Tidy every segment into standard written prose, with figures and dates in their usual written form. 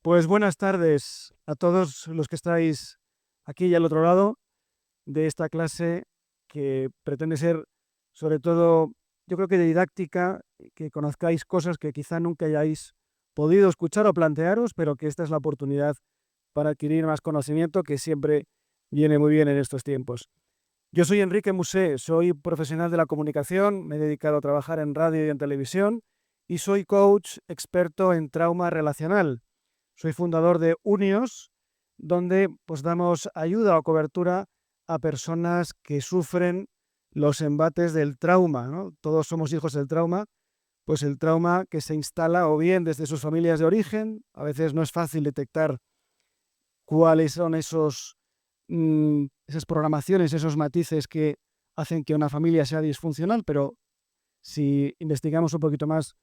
Pues buenas tardes a todos los que estáis aquí y al otro lado de esta clase que pretende ser, sobre todo, yo creo que didáctica, que conozcáis cosas que quizá nunca hayáis podido escuchar o plantearos, pero que esta es la oportunidad para adquirir más conocimiento que siempre viene muy bien en estos tiempos. Yo soy Enrique Musé, soy profesional de la comunicación, me he dedicado a trabajar en radio y en televisión y soy coach experto en trauma relacional. Soy fundador de Unios, donde pues damos ayuda o cobertura a personas que sufren los embates del trauma, ¿no? Todos somos hijos del trauma, pues el trauma que se instala o bien desde sus familias de origen, a veces no es fácil detectar cuáles son esas programaciones, esos matices que hacen que una familia sea disfuncional, pero si investigamos un poquito más,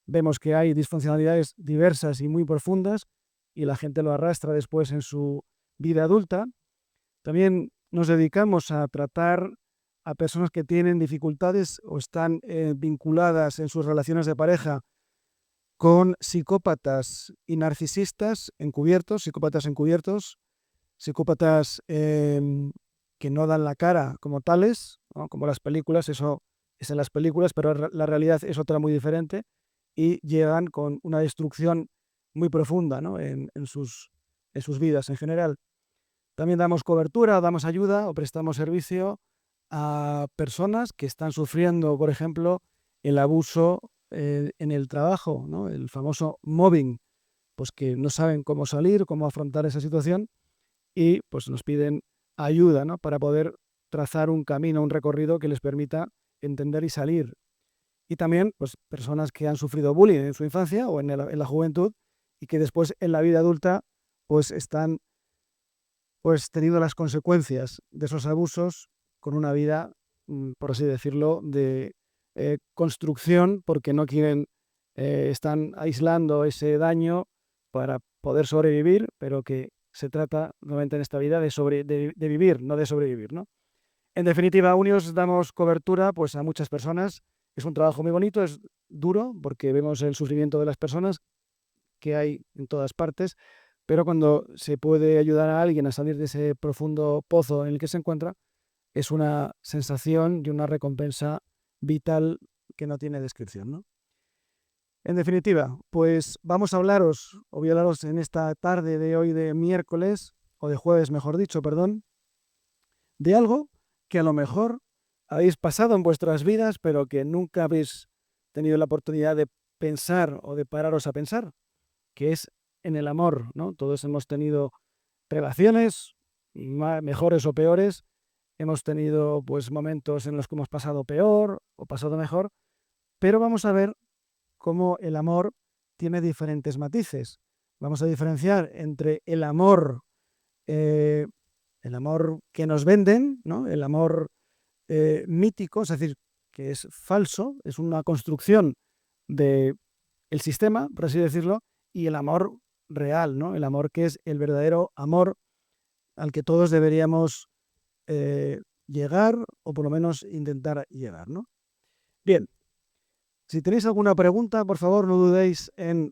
vemos que hay disfuncionalidades diversas y muy profundas y la gente lo arrastra después en su vida adulta. También nos dedicamos a tratar a personas que tienen dificultades o están vinculadas en sus relaciones de pareja con psicópatas y narcisistas encubiertos, psicópatas que no dan la cara como tales, ¿no? Como las películas, eso es en las películas, pero la realidad es otra muy diferente y llegan con una destrucción muy profunda, ¿no? en sus vidas en general. También damos cobertura, damos ayuda o prestamos servicio a personas que están sufriendo, por ejemplo, el abuso en el trabajo, ¿no? El famoso mobbing, pues que no saben cómo salir, cómo afrontar esa situación y pues nos piden ayuda, ¿no? Para poder trazar un camino, un recorrido que les permita entender y salir. Y también pues, personas que han sufrido bullying en su infancia o en la juventud y que después en la vida adulta pues están pues teniendo las consecuencias de esos abusos con una vida, por así decirlo, de construcción, porque no quieren, están aislando ese daño para poder sobrevivir, pero que se trata nuevamente en esta vida de vivir, no de sobrevivir, ¿no? En definitiva, Unios damos cobertura pues, a muchas personas. Es un trabajo muy bonito, es duro, porque vemos el sufrimiento de las personas que hay en todas partes, pero cuando se puede ayudar a alguien a salir de ese profundo pozo en el que se encuentra, es una sensación y una recompensa vital que no tiene descripción, ¿no? En definitiva, pues vamos a hablaros, o voy a hablaros en esta tarde de hoy de miércoles, o de jueves, mejor dicho, perdón, de algo que a lo mejor habéis pasado en vuestras vidas, pero que nunca habéis tenido la oportunidad de pensar o de pararos a pensar, que es en el amor, ¿no? Todos hemos tenido relaciones, mejores o peores, hemos tenido pues momentos en los que hemos pasado peor o pasado mejor, pero vamos a ver cómo el amor tiene diferentes matices. Vamos a diferenciar entre eh, el amor que nos venden, ¿no? El amor mítico, es decir, que es falso, es una construcción del sistema, por así decirlo, y el amor real, ¿no? El amor que es el verdadero amor al que todos deberíamos llegar o por lo menos intentar llegar, ¿no? Bien, si tenéis alguna pregunta, por favor, no dudéis en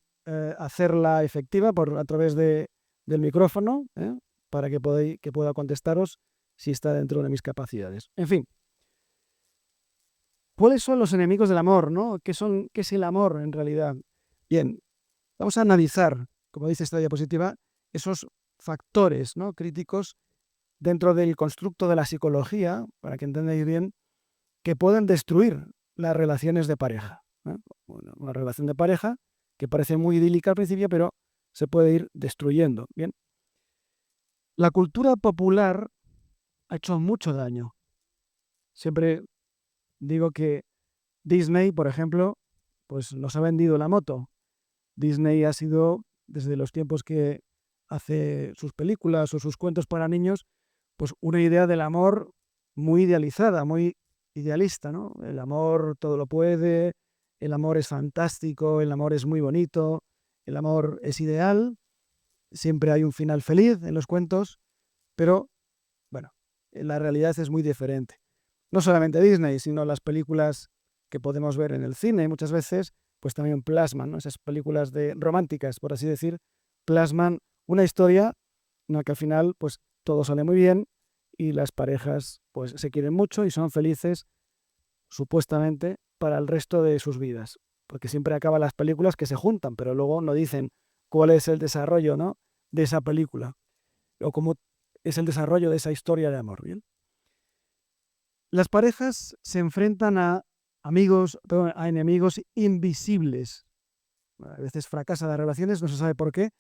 hacerla efectiva a través del micrófono, para que pueda contestaros si está dentro de mis capacidades. En fin, ¿cuáles son los enemigos del amor, no? ¿Qué es el amor en realidad? Bien, vamos a analizar, como dice esta diapositiva, esos factores, ¿no? críticos dentro del constructo de la psicología, para que entendáis bien, que pueden destruir las relaciones de pareja, ¿eh? Una relación de pareja que parece muy idílica al principio, pero se puede ir destruyendo. Bien, la cultura popular ha hecho mucho daño. Siempre digo que Disney, por ejemplo, pues nos ha vendido la moto. Disney ha sido, desde los tiempos que hace sus películas o sus cuentos para niños, pues una idea del amor muy idealizada, muy idealista, ¿no? El amor todo lo puede, el amor es fantástico, el amor es muy bonito, el amor es ideal, siempre hay un final feliz en los cuentos, pero bueno, la realidad es muy diferente. No solamente Disney, sino las películas que podemos ver en el cine muchas veces, pues también plasman, ¿no? Esas películas románticas, por así decir, plasman una historia en la que al final pues todo sale muy bien y las parejas pues se quieren mucho y son felices supuestamente para el resto de sus vidas, porque siempre acaban las películas que se juntan, pero luego no dicen cuál es el desarrollo, ¿no?, de esa película o cómo es el desarrollo de esa historia de amor. Bien, las parejas se enfrentan a a enemigos invisibles. A veces fracasan las relaciones, no se sabe por qué,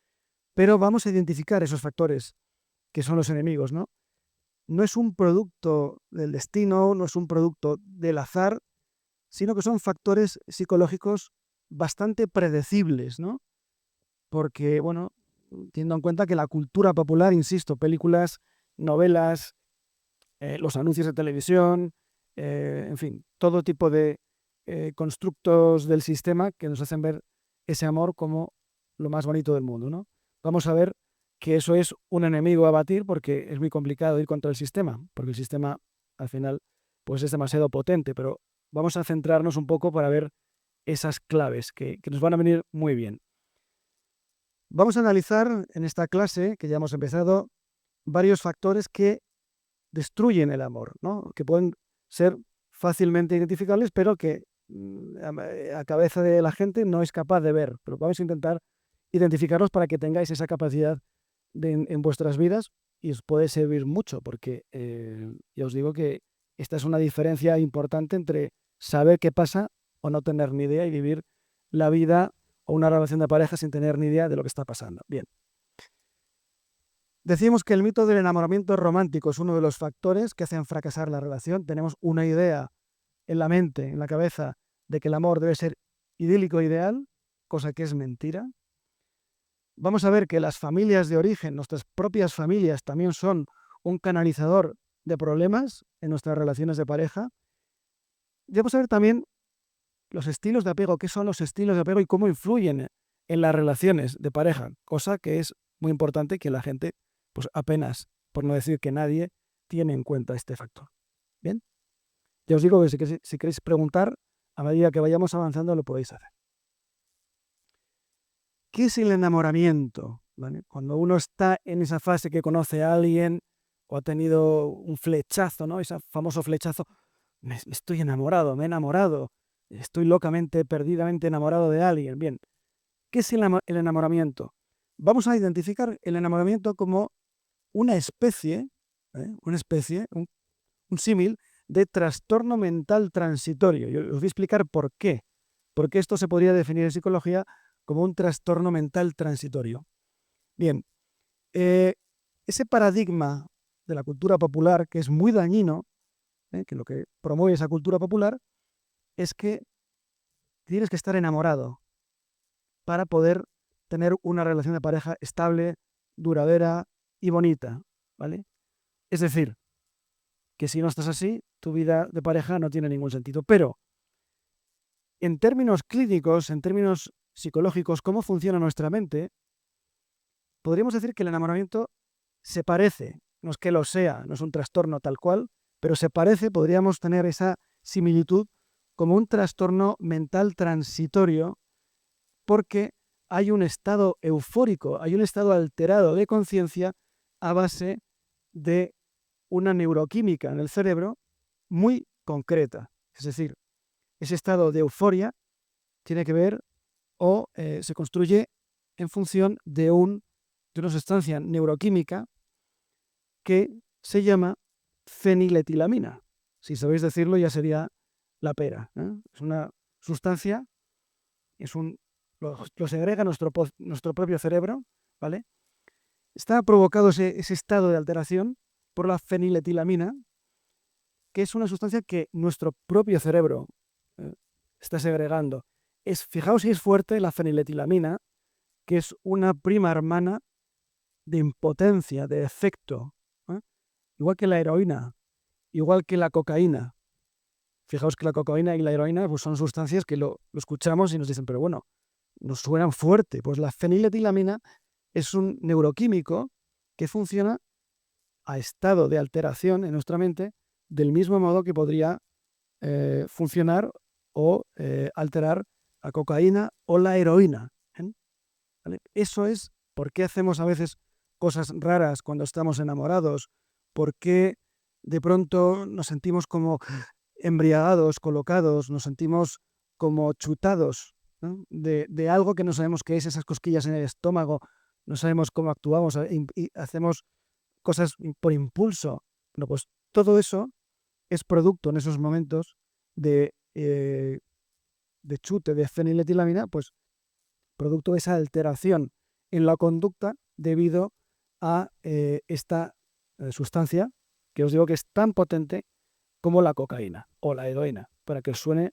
pero vamos a identificar esos factores que son los enemigos, ¿no? No es un producto del destino, no es un producto del azar, sino que son factores psicológicos bastante predecibles, ¿no? Porque, bueno, teniendo en cuenta que la cultura popular, insisto, películas, novelas, los anuncios de televisión, en fin, todo tipo de constructos del sistema que nos hacen ver ese amor como lo más bonito del mundo, ¿no? Vamos a ver que eso es un enemigo a batir porque es muy complicado ir contra el sistema, porque el sistema al final pues es demasiado potente, pero vamos a centrarnos un poco para ver esas claves que nos van a venir muy bien. Vamos a analizar en esta clase, que ya hemos empezado, varios factores que destruyen el amor, ¿no?, que pueden ser fácilmente identificables, pero que a cabeza de la gente no es capaz de ver. Pero vamos a intentar identificarlos para que tengáis esa capacidad en vuestras vidas y os puede servir mucho, porque ya os digo que esta es una diferencia importante entre saber qué pasa o no tener ni idea y vivir la vida o una relación de pareja sin tener ni idea de lo que está pasando. Bien. Decimos que el mito del enamoramiento romántico es uno de los factores que hacen fracasar la relación. Tenemos una idea en la mente, en la cabeza, de que el amor debe ser idílico e ideal, cosa que es mentira. Vamos a ver que las familias de origen, nuestras propias familias, también son un canalizador de problemas en nuestras relaciones de pareja. Y vamos a ver también los estilos de apego, qué son los estilos de apego y cómo influyen en las relaciones de pareja, cosa que es muy importante que la gente, pues apenas, por no decir que nadie, tiene en cuenta este factor. Bien, ya os digo que si queréis preguntar, a medida que vayamos avanzando lo podéis hacer. ¿Qué es el enamoramiento? ¿Vale? Cuando uno está en esa fase que conoce a alguien o ha tenido un flechazo, ¿no?, ese famoso flechazo, me estoy enamorado, me he enamorado, estoy locamente, perdidamente enamorado de alguien. Bien, ¿qué es el enamoramiento? Vamos a identificar el enamoramiento como una especie, un símil de trastorno mental transitorio. Yo os voy a explicar por qué. Porque esto se podría definir en psicología como un trastorno mental transitorio. Bien, ese paradigma de la cultura popular, que es muy dañino, que lo que promueve esa cultura popular es que tienes que estar enamorado para poder tener una relación de pareja estable, duradera y bonita, ¿vale? Es decir, que si no estás así, tu vida de pareja no tiene ningún sentido. Pero en términos clínicos, en términos psicológicos, cómo funciona nuestra mente, podríamos decir que el enamoramiento se parece, no es que lo sea, no es un trastorno tal cual, pero se parece, podríamos tener esa similitud como un trastorno mental transitorio, porque hay un estado eufórico, hay un estado alterado de conciencia a base de una neuroquímica en el cerebro muy concreta. Es decir, ese estado de euforia tiene que ver o se construye en función de una sustancia neuroquímica que se llama feniletilamina. Si sabéis decirlo, ya sería la pera, ¿eh? Es una sustancia, lo segrega nuestro propio cerebro, ¿vale? Está provocado ese estado de alteración por la feniletilamina, que es una sustancia que nuestro propio cerebro eh, está segregando. Fijaos si es fuerte la feniletilamina, que es una prima hermana de impotencia, de efecto, ¿eh? Igual que la heroína, igual que la cocaína. Fijaos que la cocaína y la heroína pues, son sustancias que lo escuchamos y nos dicen, pero bueno, nos suenan fuerte. Pues la feniletilamina es un neuroquímico que funciona a estado de alteración en nuestra mente del mismo modo que podría funcionar o alterar la cocaína o la heroína, ¿eh? ¿Vale? Eso es ¿Por qué hacemos a veces cosas raras cuando estamos enamorados? ¿Por qué de pronto nos sentimos como embriagados, colocados, nos sentimos como chutados, ¿no? de algo que no sabemos qué es, esas cosquillas en el estómago, no sabemos cómo actuamos y hacemos cosas por impulso? Bueno, pues todo eso es producto en esos momentos de, eh, de chute de feniletilamina, pues producto de esa alteración en la conducta debido a esta sustancia que os digo que es tan potente como la cocaína o la heroína, para que os suene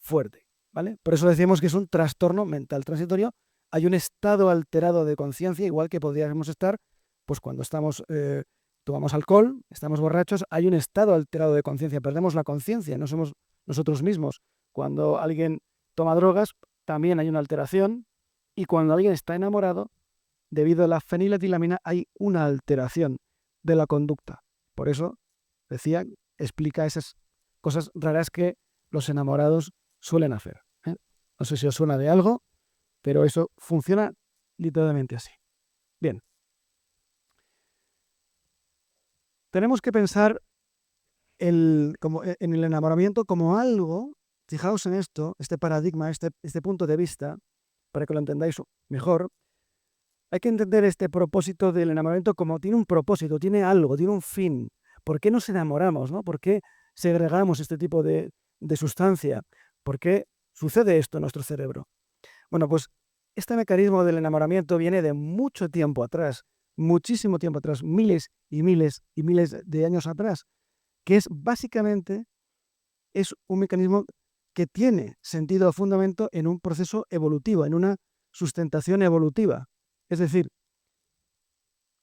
fuerte, ¿vale? Por eso decimos que es un trastorno mental transitorio. Hay un estado alterado de conciencia, igual que podríamos estar, pues cuando tomamos alcohol, estamos borrachos, hay un estado alterado de conciencia, perdemos la conciencia, no somos nosotros mismos. Cuando alguien toma drogas, también hay una alteración, y cuando alguien está enamorado, debido a la feniletilamina, hay una alteración de la conducta. Por eso, decía, explica esas cosas raras que los enamorados suelen hacer. No sé si os suena de algo, pero eso funciona literalmente así. Bien. Tenemos que pensar en el enamoramiento como algo, fijaos en esto, este paradigma, este punto de vista, para que lo entendáis mejor. Hay que entender este propósito del enamoramiento como tiene un propósito, tiene algo, tiene un fin. ¿Por qué nos enamoramos, no? ¿Por qué segregamos este tipo de sustancia? ¿Por qué sucede esto en nuestro cerebro? Bueno, pues este mecanismo del enamoramiento viene de mucho tiempo atrás, muchísimo tiempo atrás, miles y miles y miles de años atrás, que es un mecanismo que tiene sentido o fundamento en un proceso evolutivo, en una sustentación evolutiva. Es decir,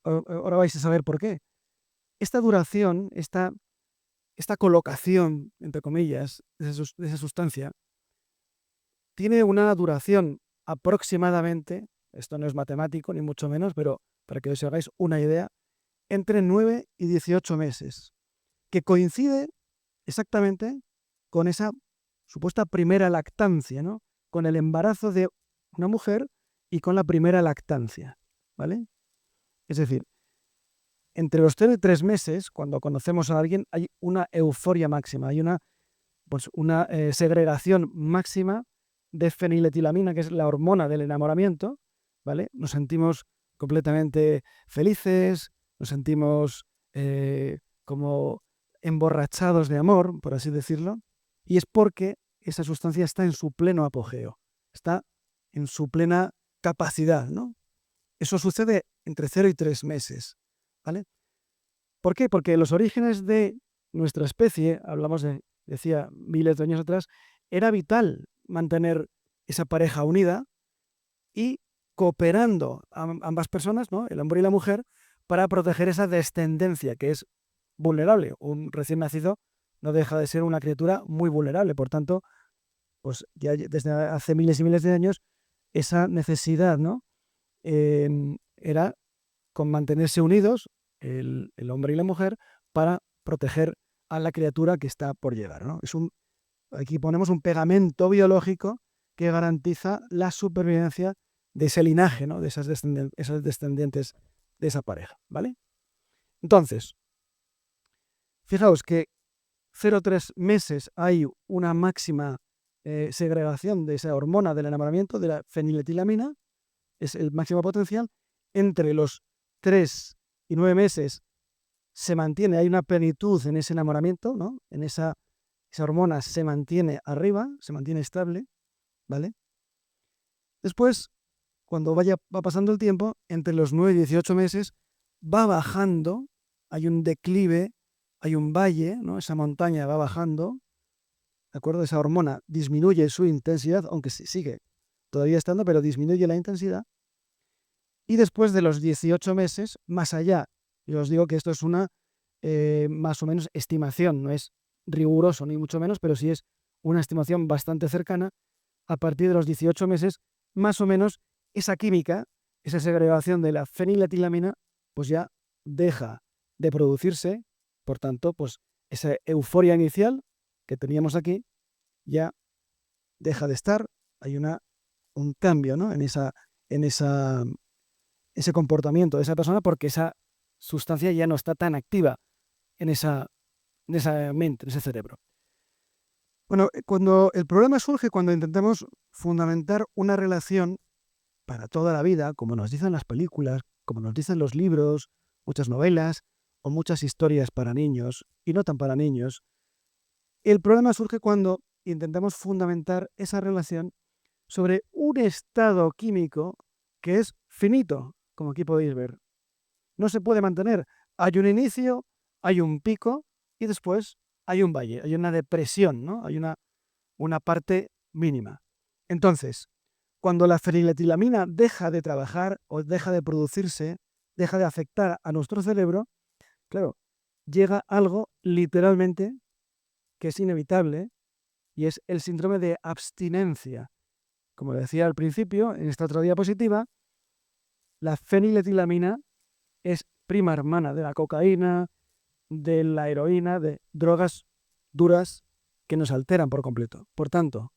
ahora vais a saber por qué. Esta duración, esta colocación, entre comillas, de esa sustancia, tiene una duración aproximadamente, esto no es matemático ni mucho menos, pero para que os hagáis una idea, entre 9 y 18 meses, que coincide exactamente con esa supuesta primera lactancia, ¿no? Con el embarazo de una mujer y con la primera lactancia, ¿vale? Es decir, entre los 0 y 3 meses, cuando conocemos a alguien, hay una euforia máxima, hay una segregación máxima de feniletilamina, que es la hormona del enamoramiento, ¿vale? Nos sentimos completamente felices, nos sentimos como emborrachados de amor, por así decirlo, y es porque esa sustancia está en su pleno apogeo, está en su plena capacidad, ¿no? Eso sucede entre 0 y 3 meses, ¿vale? ¿Por qué? Porque los orígenes de nuestra especie, decía, miles de años atrás, era vital mantener esa pareja unida y cooperando ambas personas, ¿no? El hombre y la mujer, para proteger esa descendencia que es vulnerable. Un recién nacido no deja de ser una criatura muy vulnerable. Por tanto, pues ya desde hace miles y miles de años, esa necesidad, ¿no? Era con mantenerse unidos el hombre y la mujer para proteger a la criatura que está por llegar, ¿no? Aquí ponemos un pegamento biológico que garantiza la supervivencia de ese linaje, ¿no? De esas descendientes de esa pareja, ¿vale? Entonces, fijaos que 0,3 meses hay una máxima segregación de esa hormona del enamoramiento, de la feniletilamina, es el máximo potencial. Entre los 3 y 9 meses se mantiene, hay una plenitud en ese enamoramiento, ¿no? En esa hormona se mantiene arriba, se mantiene estable, ¿vale? Después, cuando va pasando el tiempo, entre los 9 y 18 meses, va bajando, hay un declive, hay un valle, ¿no? Esa montaña va bajando, ¿de acuerdo? Esa hormona disminuye su intensidad, aunque sigue todavía estando, pero disminuye la intensidad. Y después de los 18 meses, más allá, yo os digo que esto es una más o menos estimación, no es riguroso ni mucho menos, pero sí es una estimación bastante cercana. A partir de los 18 meses, más o menos, esa química, esa segregación de la feniletilamina, pues ya deja de producirse. Por tanto, pues esa euforia inicial que teníamos aquí ya deja de estar. Hay un cambio, ¿no? en esa ese comportamiento de esa persona porque esa sustancia ya no está tan activa en esa mente, en ese cerebro. Bueno, cuando el problema surge cuando intentamos fundamentar una relación para toda la vida, como nos dicen las películas, como nos dicen los libros, muchas novelas o muchas historias para niños y no tan para niños, el problema surge cuando intentamos fundamentar esa relación sobre un estado químico que es finito, como aquí podéis ver. No se puede mantener. Hay un inicio, hay un pico y después hay un valle, hay una depresión, ¿no? Hay una parte mínima. Entonces, cuando la feniletilamina deja de trabajar o deja de producirse, deja de afectar a nuestro cerebro, claro, llega algo literalmente que es inevitable y es el síndrome de abstinencia. Como decía al principio, en esta otra diapositiva, la feniletilamina es prima hermana de la cocaína, de la heroína, de drogas duras que nos alteran por completo. Por tanto,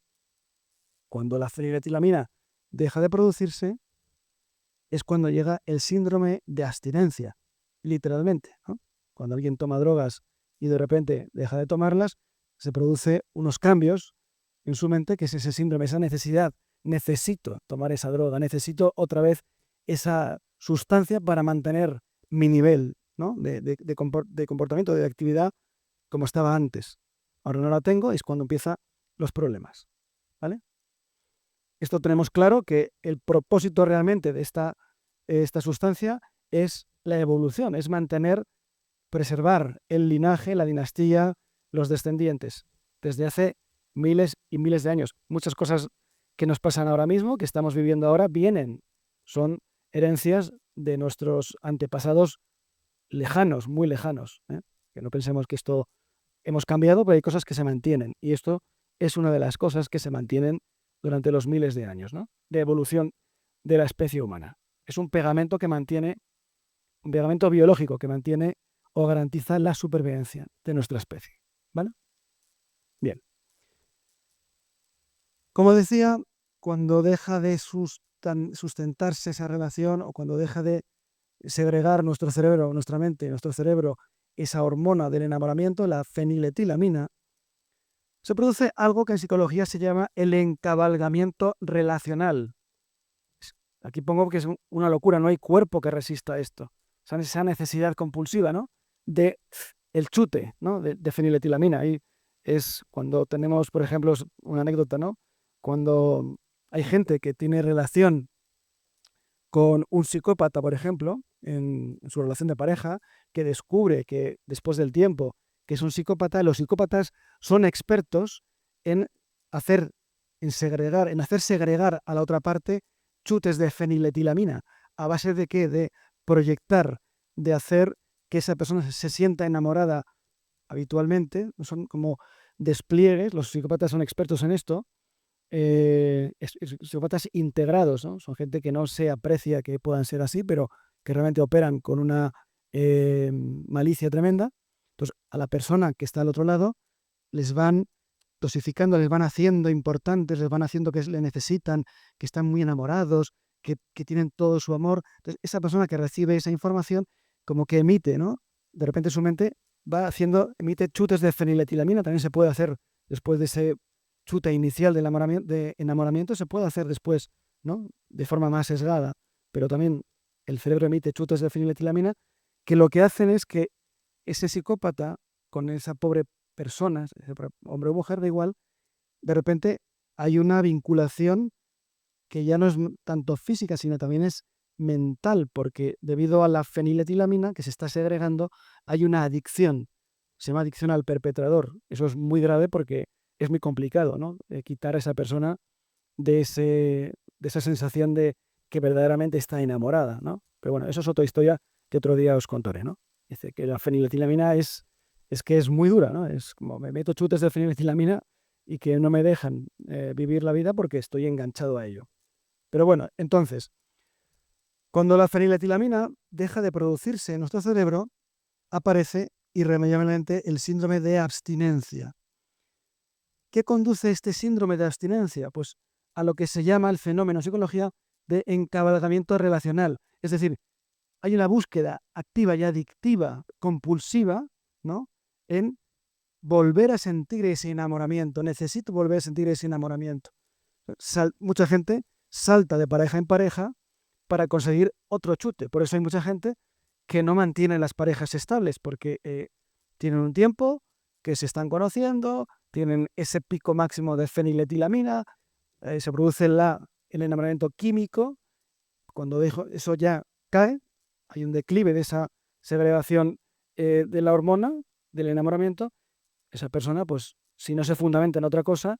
cuando la feniletilamina deja de producirse, es cuando llega el síndrome de abstinencia, literalmente, ¿no? Cuando alguien toma drogas y de repente deja de tomarlas, se produce unos cambios en su mente, que es ese síndrome, esa necesidad. Necesito tomar esa droga, necesito otra vez esa sustancia para mantener mi nivel, ¿no? de comportamiento, de actividad como estaba antes. Ahora no la tengo, es cuando empiezan los problemas, ¿vale? Esto tenemos claro que el propósito realmente de esta sustancia es la evolución, es mantener, preservar el linaje, la dinastía, los descendientes, desde hace miles y miles de años. Muchas cosas que nos pasan ahora mismo, que estamos viviendo ahora, son herencias de nuestros antepasados lejanos, muy lejanos, ¿eh? Que no pensemos que esto hemos cambiado, pero hay cosas que se mantienen. Y esto es una de las cosas que se mantienen durante los miles de años, ¿no? De evolución de la especie humana. Es un pegamento que mantiene, un pegamento biológico que mantiene o garantiza la supervivencia de nuestra especie, ¿vale? Bien. Como decía, cuando deja de sustentarse esa relación o cuando deja de segregar nuestro cerebro, nuestra mente, nuestro cerebro, esa hormona del enamoramiento, la feniletilamina, se produce algo que en psicología se llama el encabalgamiento relacional. Aquí pongo que es una locura, no hay cuerpo que resista esto. Esa necesidad compulsiva, ¿no? De el chute, ¿no? De feniletilamina. Ahí es cuando tenemos, por ejemplo, una anécdota, ¿no? Cuando hay gente que tiene relación con un psicópata, por ejemplo, en su relación de pareja, que descubre que después del tiempo que es un psicópata, los psicópatas son expertos en hacer, en hacer segregar a la otra parte chutes de feniletilamina. ¿A base de qué? De proyectar, de hacer que esa persona se sienta enamorada habitualmente. Son como despliegues, los psicópatas son expertos en esto, psicópatas integrados, ¿no? Son gente que no se aprecia que puedan ser así, pero que realmente operan con una malicia tremenda. Entonces, a la persona que está al otro lado les van dosificando, les van haciendo importantes, les van haciendo que le necesitan, que están muy enamorados, que tienen todo su amor. Entonces, esa persona que recibe esa información como que emite, ¿no? De repente su mente va haciendo, emite chutes de feniletilamina, también se puede hacer después de ese chute inicial de enamoramiento, se puede hacer después, ¿no? De forma más sesgada, pero también el cerebro emite chutes de feniletilamina que lo que hacen es que ese psicópata con esa pobre persona, ese hombre o mujer, da igual, de repente hay una vinculación que ya no es tanto física, sino también es mental, porque debido a la feniletilamina que se está segregando, hay una adicción, se llama adicción al perpetrador. Eso es muy grave porque es muy complicado, ¿no? Quitar a esa persona de esa sensación de que verdaderamente está enamorada, ¿no? Pero bueno, eso es otra historia que otro día os contaré, ¿no? Dice que la feniletilamina es que es muy dura, ¿no? Es como me meto chutes de feniletilamina y que no me dejan vivir la vida porque estoy enganchado a ello. Pero bueno, entonces, cuando la feniletilamina deja de producirse en nuestro cerebro, aparece irremediablemente el síndrome de abstinencia. ¿Qué conduce este síndrome de abstinencia? Pues a lo que se llama el fenómeno en psicología de encabalgamiento relacional. Es decir, hay una búsqueda activa y adictiva, compulsiva, ¿no? En volver a sentir ese enamoramiento. Necesito volver a sentir ese enamoramiento. Mucha gente salta de pareja en pareja para conseguir otro chute. Por eso hay mucha gente que no mantiene las parejas estables, porque tienen un tiempo que se están conociendo, tienen ese pico máximo de feniletilamina, se produce el enamoramiento químico. Cuando eso ya cae, hay un declive de esa segregación de la hormona, del enamoramiento. Esa persona, pues, si no se fundamenta en otra cosa,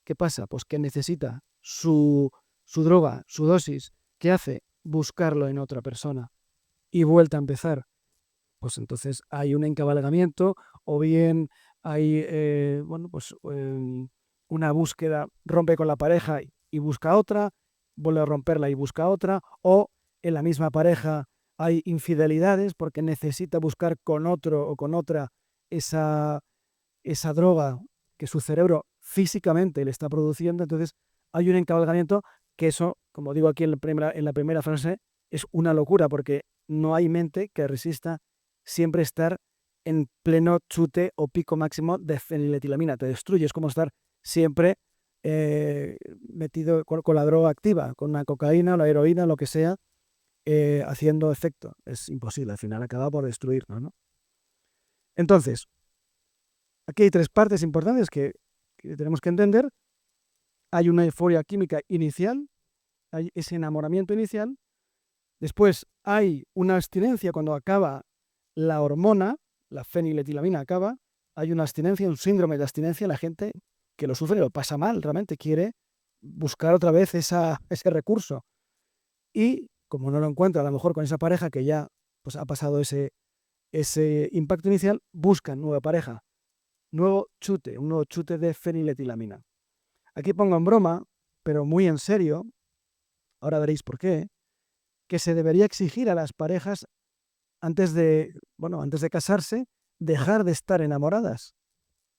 ¿qué pasa? Pues que necesita su droga, su dosis. ¿Qué hace? Buscarlo en otra persona. Y vuelta a empezar. Pues entonces hay un encabalgamiento, o bien hay una búsqueda, rompe con la pareja y busca otra, vuelve a romperla y busca otra, o en la misma pareja hay infidelidades porque necesita buscar con otro o con otra esa droga que su cerebro físicamente le está produciendo. Entonces hay un encabalgamiento que eso, como digo aquí en la primera frase, es una locura, porque no hay mente que resista siempre estar en pleno chute o pico máximo de feniletilamina. Te destruye, es como estar siempre metido con la droga activa, con la cocaína, la heroína, lo que sea, haciendo efecto. Es imposible, al final acaba por destruirnos, ¿no? Entonces, aquí hay tres partes importantes que tenemos que entender. Hay una euforia química inicial, hay ese enamoramiento inicial. Después hay una abstinencia cuando acaba la hormona, la feniletilamina acaba. Hay una abstinencia, un síndrome de abstinencia. La gente que lo sufre lo pasa mal, realmente quiere buscar otra vez ese recurso. Y como no lo encuentra a lo mejor con esa pareja que ya pues, ha pasado ese impacto inicial, buscan nueva pareja. Un nuevo chute de feniletilamina. Aquí pongo en broma, pero muy en serio, ahora veréis por qué, que se debería exigir a las parejas antes de casarse, dejar de estar enamoradas.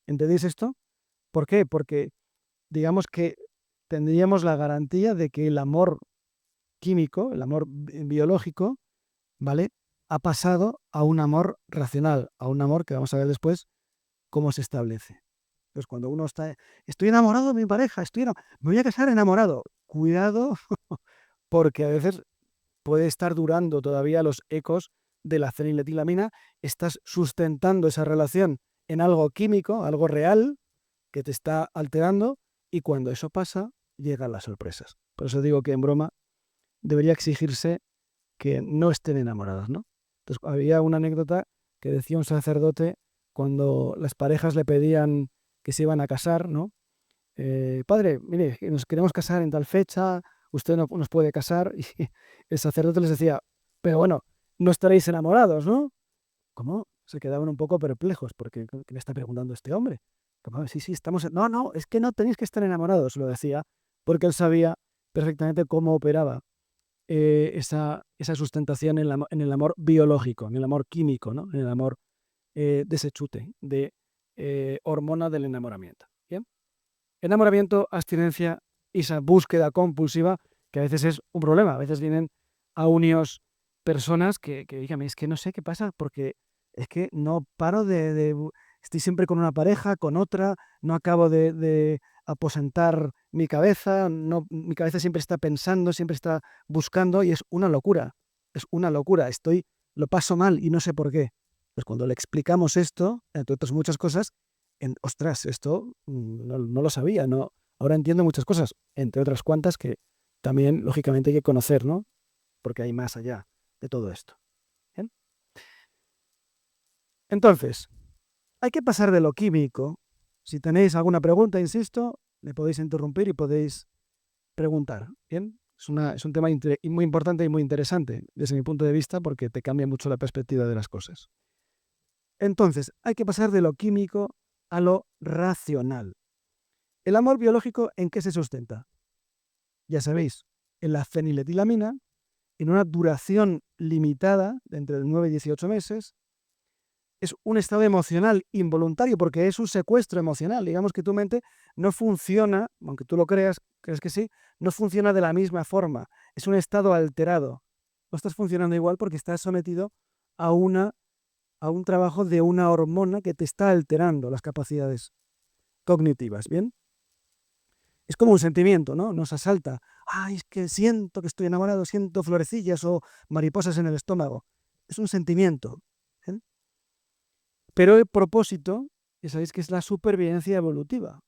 ¿Entendéis esto? ¿Por qué? Porque digamos que tendríamos la garantía de que el amor químico, el amor biológico, ¿vale?, ha pasado a un amor racional, a un amor que vamos a ver después cómo se establece. Entonces, cuando uno estoy enamorado de mi pareja, me voy a casar enamorado. Cuidado, porque a veces puede estar durando todavía los ecos de la feniletilamina. Estás sustentando esa relación en algo químico, algo real, que te está alterando, y cuando eso pasa, llegan las sorpresas. Por eso digo que en broma debería exigirse que no estén enamorados, ¿no? Entonces, había una anécdota que decía un sacerdote cuando las parejas le pedían que se iban a casar, ¿no? Padre, mire, nos queremos casar en tal fecha, usted no nos puede casar. Y el sacerdote les decía, pero bueno, no estaréis enamorados, ¿no? ¿Cómo? Se quedaban un poco perplejos, porque ¿qué le está preguntando este hombre? ¿Cómo? Sí, estamos... No, es que no tenéis que estar enamorados, lo decía, porque él sabía perfectamente cómo operaba esa sustentación en el amor biológico, en el amor químico, ¿no? En el amor de ese chute, de hormona del enamoramiento. ¿Bien? Enamoramiento, abstinencia y esa búsqueda compulsiva, que a veces es un problema. A veces vienen a unios personas que díganme, es que no sé qué pasa, porque es que no paro estoy siempre con una pareja, con otra, no acabo de aposentar mi cabeza, no, mi cabeza siempre está pensando, siempre está buscando, y es una locura, lo paso mal y no sé por qué. Pues cuando le explicamos esto, entre otras muchas cosas, ostras, esto no lo sabía, ¿no? Ahora entiendo muchas cosas, entre otras cuantas que también, lógicamente, hay que conocer, ¿no? Porque hay más allá de todo esto. ¿Bien? Entonces, hay que pasar de lo químico. Si tenéis alguna pregunta, insisto, me podéis interrumpir y podéis preguntar. ¿Bien? Es un tema muy importante y muy interesante desde mi punto de vista, porque te cambia mucho la perspectiva de las cosas. Entonces, hay que pasar de lo químico a lo racional. ¿El amor biológico en qué se sustenta? Ya sabéis, en la feniletilamina, en una duración limitada de entre 9 y 18 meses. Es un estado emocional involuntario porque es un secuestro emocional. Digamos que tu mente no funciona, aunque tú lo creas que sí, no funciona de la misma forma. Es un estado alterado, no estás funcionando igual porque estás sometido a un trabajo de una hormona que te está alterando las capacidades cognitivas, ¿bien? Es como un sentimiento, ¿no? Nos asalta. Ay, es que siento que estoy enamorado, siento florecillas o mariposas en el estómago. Es un sentimiento. ¿Eh? Pero el propósito, ya sabéis que es la supervivencia evolutiva.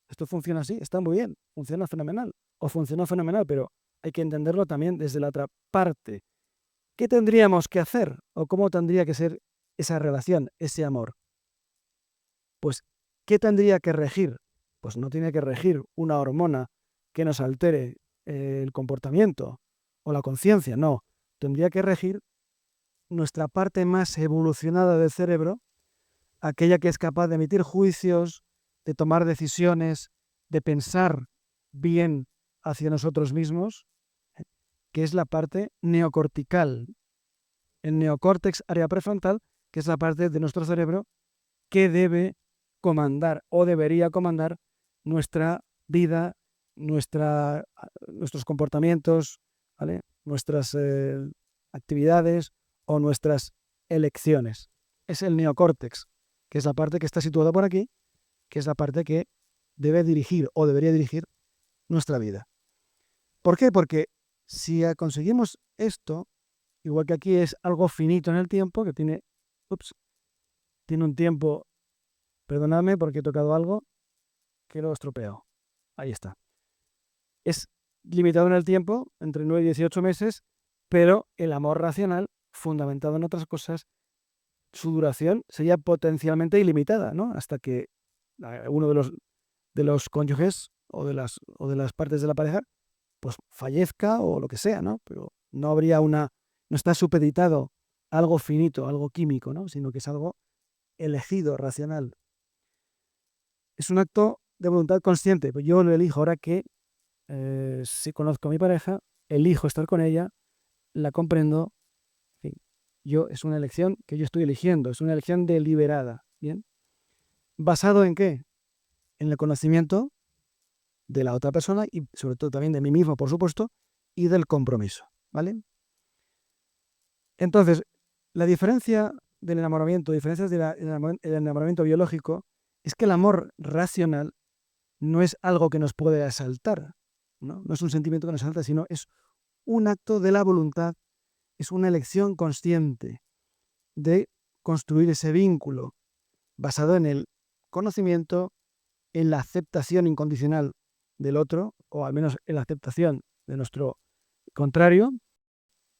Esto funciona así, está muy bien, funciona fenomenal. O funciona fenomenal, pero hay que entenderlo también desde la otra parte. ¿Qué tendríamos que hacer? ¿O cómo tendría que ser esa relación, ese amor? Pues, ¿qué tendría que regir? Pues no tiene que regir una hormona que nos altere el comportamiento o la conciencia, no. Tendría que regir nuestra parte más evolucionada del cerebro, aquella que es capaz de emitir juicios, de tomar decisiones, de pensar bien hacia nosotros mismos, que es la parte neocortical, el neocórtex área prefrontal, que es la parte de nuestro cerebro que debe comandar o debería comandar nuestra vida, nuestros comportamientos, ¿vale? Nuestras actividades o nuestras elecciones. Es el neocórtex, que es la parte que está situada por aquí, que es la parte que debe dirigir o debería dirigir nuestra vida. ¿Por qué? Porque si conseguimos esto, igual que aquí es algo finito en el tiempo, que tiene un tiempo. Perdonadme porque he tocado algo que lo he estropeado. Ahí está. Es limitado en el tiempo, entre 9 y 18 meses, pero el amor racional, fundamentado en otras cosas, su duración sería potencialmente ilimitada, ¿no? Hasta que uno de los cónyuges o de las partes de la pareja pues fallezca o lo que sea, ¿no? Pero no está supeditado a algo finito, algo químico, ¿no? Sino que es algo elegido, racional. Es un acto de voluntad consciente. Pues yo lo elijo ahora que si conozco a mi pareja, elijo estar con ella, la comprendo. En fin, es una elección que yo estoy eligiendo, es una elección deliberada. ¿Bien? ¿Basado en qué? En el conocimiento de la otra persona y sobre todo también de mí mismo, por supuesto, y del compromiso. ¿Vale? Entonces, la diferencia del enamoramiento, diferencias del enamoramiento biológico, es que el amor racional no es algo que nos puede asaltar, ¿no? No es un sentimiento que nos asalta, sino es un acto de la voluntad, es una elección consciente de construir ese vínculo basado en el conocimiento, en la aceptación incondicional del otro, o al menos en la aceptación de nuestro contrario,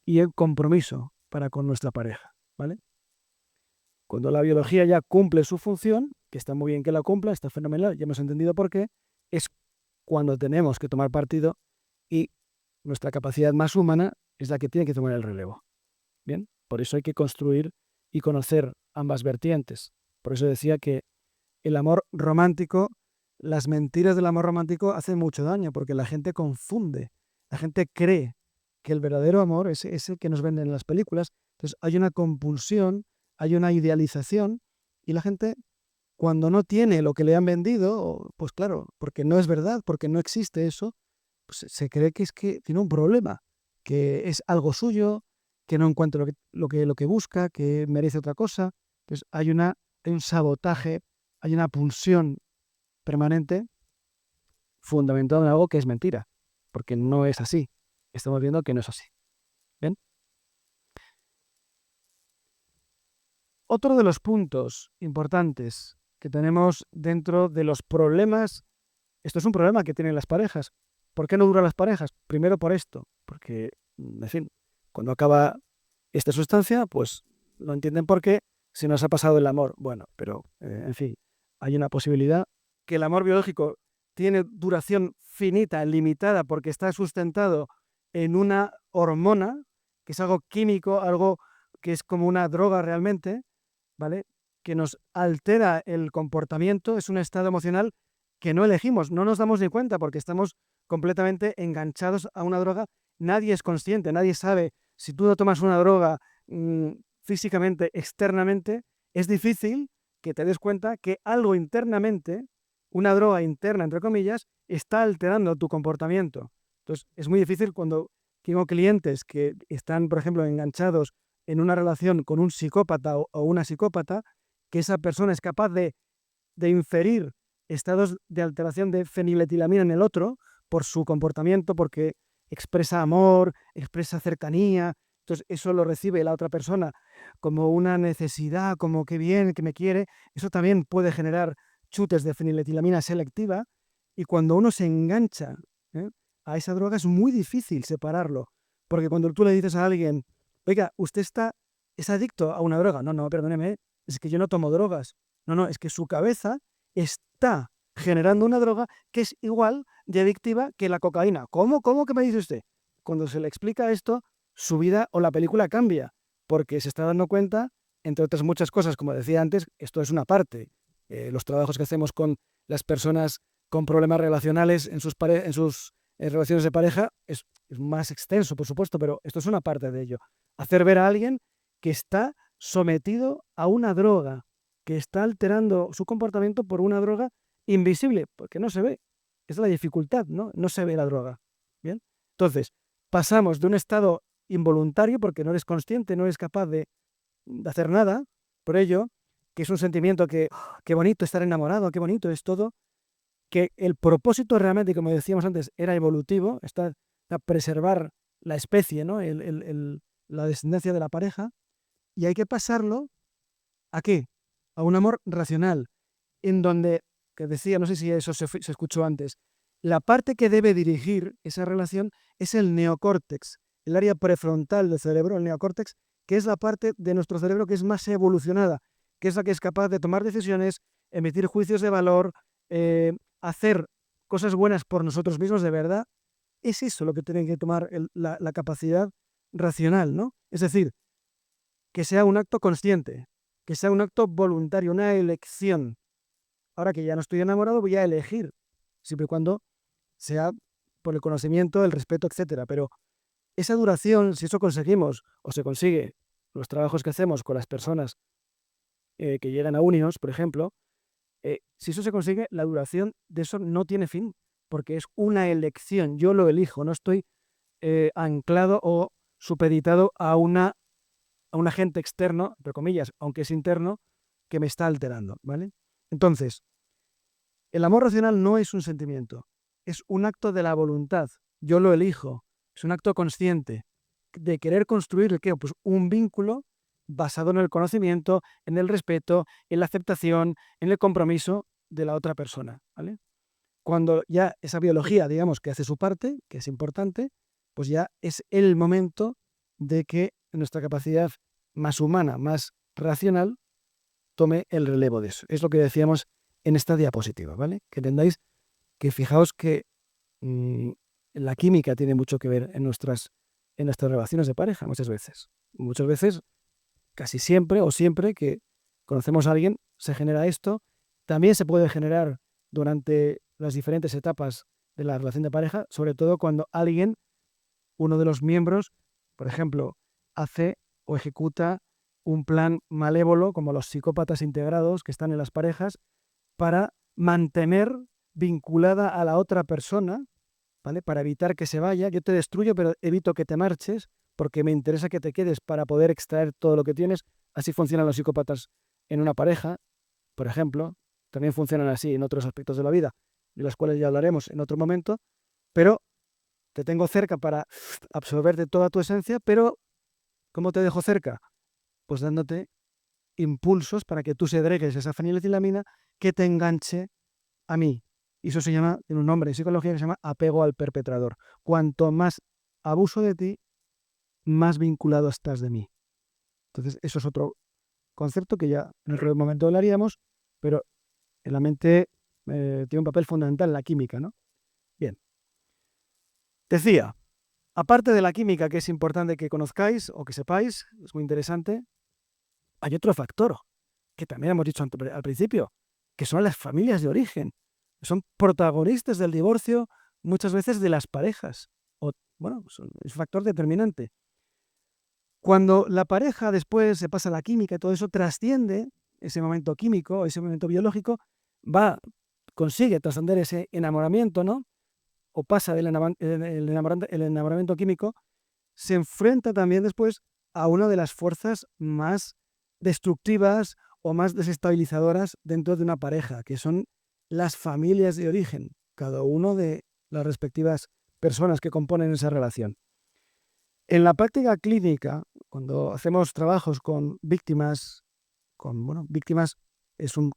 y el compromiso para con nuestra pareja, ¿vale? Cuando la biología ya cumple su función, que está muy bien que la cumpla, está fenomenal, ya hemos entendido por qué, es cuando tenemos que tomar partido y nuestra capacidad más humana es la que tiene que tomar el relevo. Bien, por eso hay que construir y conocer ambas vertientes. Por eso decía que el amor romántico, las mentiras del amor romántico hacen mucho daño porque la gente confunde, la gente cree que el verdadero amor es el que nos venden en las películas. Entonces hay una compulsión, hay una idealización y la gente cuando no tiene lo que le han vendido, pues claro, porque no es verdad, porque no existe eso, pues se cree que es que tiene un problema, que es algo suyo, que no encuentra lo que busca, que merece otra cosa. Pues hay un sabotaje, hay una pulsión permanente fundamentado en algo que es mentira, porque no es así. Estamos viendo que no es así. ¿Bien? Otro de los puntos importantes que tenemos dentro de los problemas, esto es un problema que tienen las parejas. ¿Por qué no duran las parejas? Primero por esto, porque, en fin, cuando acaba esta sustancia, pues no entienden por qué, si nos ha pasado el amor. Bueno, pero, en fin, hay una posibilidad que el amor biológico tiene duración finita, limitada, porque está sustentado en una hormona, que es algo químico, algo que es como una droga realmente, ¿vale? Que nos altera el comportamiento, es un estado emocional que no elegimos, no nos damos ni cuenta porque estamos completamente enganchados a una droga. Nadie es consciente, nadie sabe. Si tú no tomas una droga físicamente, externamente, es difícil que te des cuenta que algo internamente, una droga interna, entre comillas, está alterando tu comportamiento. Entonces, es muy difícil cuando Tengo clientes que están, por ejemplo, enganchados en una relación con un psicópata o una psicópata, que esa persona es capaz de inferir estados de alteración de feniletilamina en el otro por su comportamiento, porque expresa amor, expresa cercanía. Entonces, eso lo recibe la otra persona como una necesidad, como que bien, que me quiere. Eso también puede generar chutes de feniletilamina selectiva. Y cuando uno se engancha, ¿eh?, a esa droga, es muy difícil separarlo. Porque cuando tú le dices a alguien, oiga, usted es adicto a una droga. No, no, perdóneme, es que yo no tomo drogas. No, no, es que su cabeza está generando una droga que es igual de adictiva que la cocaína. ¿Cómo? ¿Cómo que me dice usted? Cuando se le explica esto, su vida o la película cambia, porque se está dando cuenta, entre otras muchas cosas, como decía antes, esto es una parte. Los trabajos que hacemos con las personas con problemas relacionales en sus relaciones de pareja es más extenso, por supuesto, pero esto es una parte de ello. Hacer ver a alguien que está sometido a una droga, que está alterando su comportamiento por una droga invisible, porque no se ve. Es la dificultad, ¿no? No se ve la droga. ¿Bien? Entonces, pasamos de un estado involuntario, porque no eres consciente, no eres capaz de hacer nada por ello, que es un sentimiento que, ¡oh, qué bonito estar enamorado, qué bonito es todo, que el propósito realmente, como decíamos antes, era evolutivo, está a preservar la especie, ¿no? La descendencia de la pareja, y hay que pasarlo ¿a qué? A un amor racional, en donde, que decía, no sé si eso se escuchó antes, la parte que debe dirigir esa relación es el neocórtex, el área prefrontal del cerebro, el neocórtex, que es la parte de nuestro cerebro que es más evolucionada, que es la que es capaz de tomar decisiones, emitir juicios de valor, hacer cosas buenas por nosotros mismos de verdad. Es eso lo que tiene que tomar la capacidad racional, ¿no? Es decir, que sea un acto consciente, que sea un acto voluntario, una elección. Ahora que ya no estoy enamorado, voy a elegir, siempre y cuando sea por el conocimiento, el respeto, etcétera. Pero esa duración, si eso conseguimos o se consigue, los trabajos que hacemos con las personas que llegan a Unios, por ejemplo, si eso se consigue, la duración de eso no tiene fin, porque es una elección, yo lo elijo, no estoy anclado o supeditado a un agente externo, entre comillas, aunque es interno, que me está alterando, ¿vale? Entonces, el amor racional no es un sentimiento, es un acto de la voluntad. Yo lo elijo, es un acto consciente de querer construir ¿qué? Pues un vínculo basado en el conocimiento, en el respeto, en la aceptación, en el compromiso de la otra persona, ¿vale? Cuando ya esa biología, digamos, que hace su parte, que es importante, pues ya es el momento de que nuestra capacidad más humana, más racional, tome el relevo de eso. Es lo que decíamos en esta diapositiva, ¿vale? Que entendáis que fijaos que mmm, la química tiene mucho que ver en nuestras relaciones de pareja muchas veces. Muchas veces, casi siempre o siempre que conocemos a alguien, se genera esto. También se puede generar durante las diferentes etapas de la relación de pareja, sobre todo cuando alguien, uno de los miembros, por ejemplo, hace o ejecuta un plan malévolo, como los psicópatas integrados que están en las parejas, para mantener vinculada a la otra persona, ¿vale? Para evitar que se vaya. Yo te destruyo, pero evito que te marches, porque me interesa que te quedes para poder extraer todo lo que tienes. Así funcionan los psicópatas en una pareja, por ejemplo. También funcionan así en otros aspectos de la vida, de los cuales ya hablaremos en otro momento, pero te tengo cerca para absorberte toda tu esencia, pero ¿cómo te dejo cerca? Pues dándote impulsos para que tú segregues esa feniletilamina que te enganche a mí. Y eso se llama, tiene un nombre en psicología que se llama apego al perpetrador. Cuanto más abuso de ti, más vinculado estás de mí. Entonces, eso es otro concepto que ya en otro momento hablaríamos, pero en la mente tiene un papel fundamental en la química, ¿no? Bien. Decía, aparte de la química, que es importante que conozcáis o que sepáis, es muy interesante, hay otro factor que también hemos dicho al principio, que son las familias de origen. Son protagonistas del divorcio muchas veces de las parejas. O, bueno, es un factor determinante. Cuando la pareja después se pasa a la química y todo eso trasciende ese momento químico, ese momento biológico, consigue trascender ese enamoramiento, ¿no? O pasa del el enamoramiento químico se enfrenta también después a una de las fuerzas más destructivas o más desestabilizadoras dentro de una pareja, que son las familias de origen, cada uno de las respectivas personas que componen esa relación. En la práctica clínica, cuando hacemos trabajos con víctimas, víctimas es un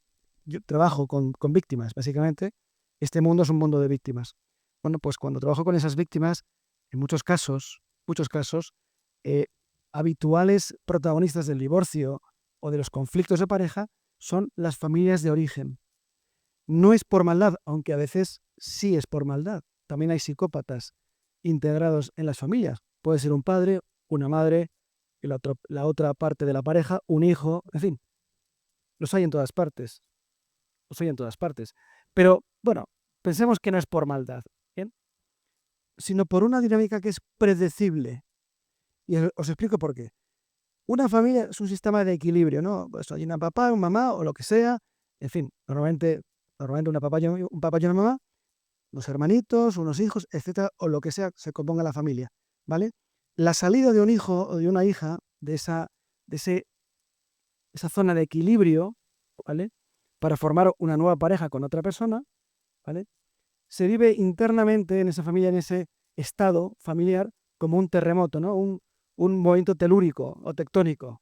trabajo con víctimas, básicamente. Este mundo es un mundo de víctimas. Bueno, pues cuando trabajo con esas víctimas, en muchos casos, habituales protagonistas del divorcio o de los conflictos de pareja son las familias de origen. No es por maldad, aunque a veces sí es por maldad. También hay psicópatas integrados en las familias. Puede ser un padre, una madre, y la otra parte de la pareja, un hijo, en fin, los hay en todas partes. Los hay en todas partes. Pero, bueno, pensemos que no es por maldad, ¿bien? Sino por una dinámica que es predecible. Y os explico por qué. Una familia es un sistema de equilibrio, ¿no? Pues hay una papá, una mamá o lo que sea. En fin, normalmente un papá y una mamá, unos hermanitos, unos hijos, etcétera, o lo que sea se componga la familia, ¿vale? La salida de un hijo o de una hija de esa zona de equilibrio, ¿vale? Para formar una nueva pareja con otra persona, ¿vale? Se vive internamente en esa familia, en ese estado familiar, como un terremoto, ¿no? Un movimiento telúrico o tectónico,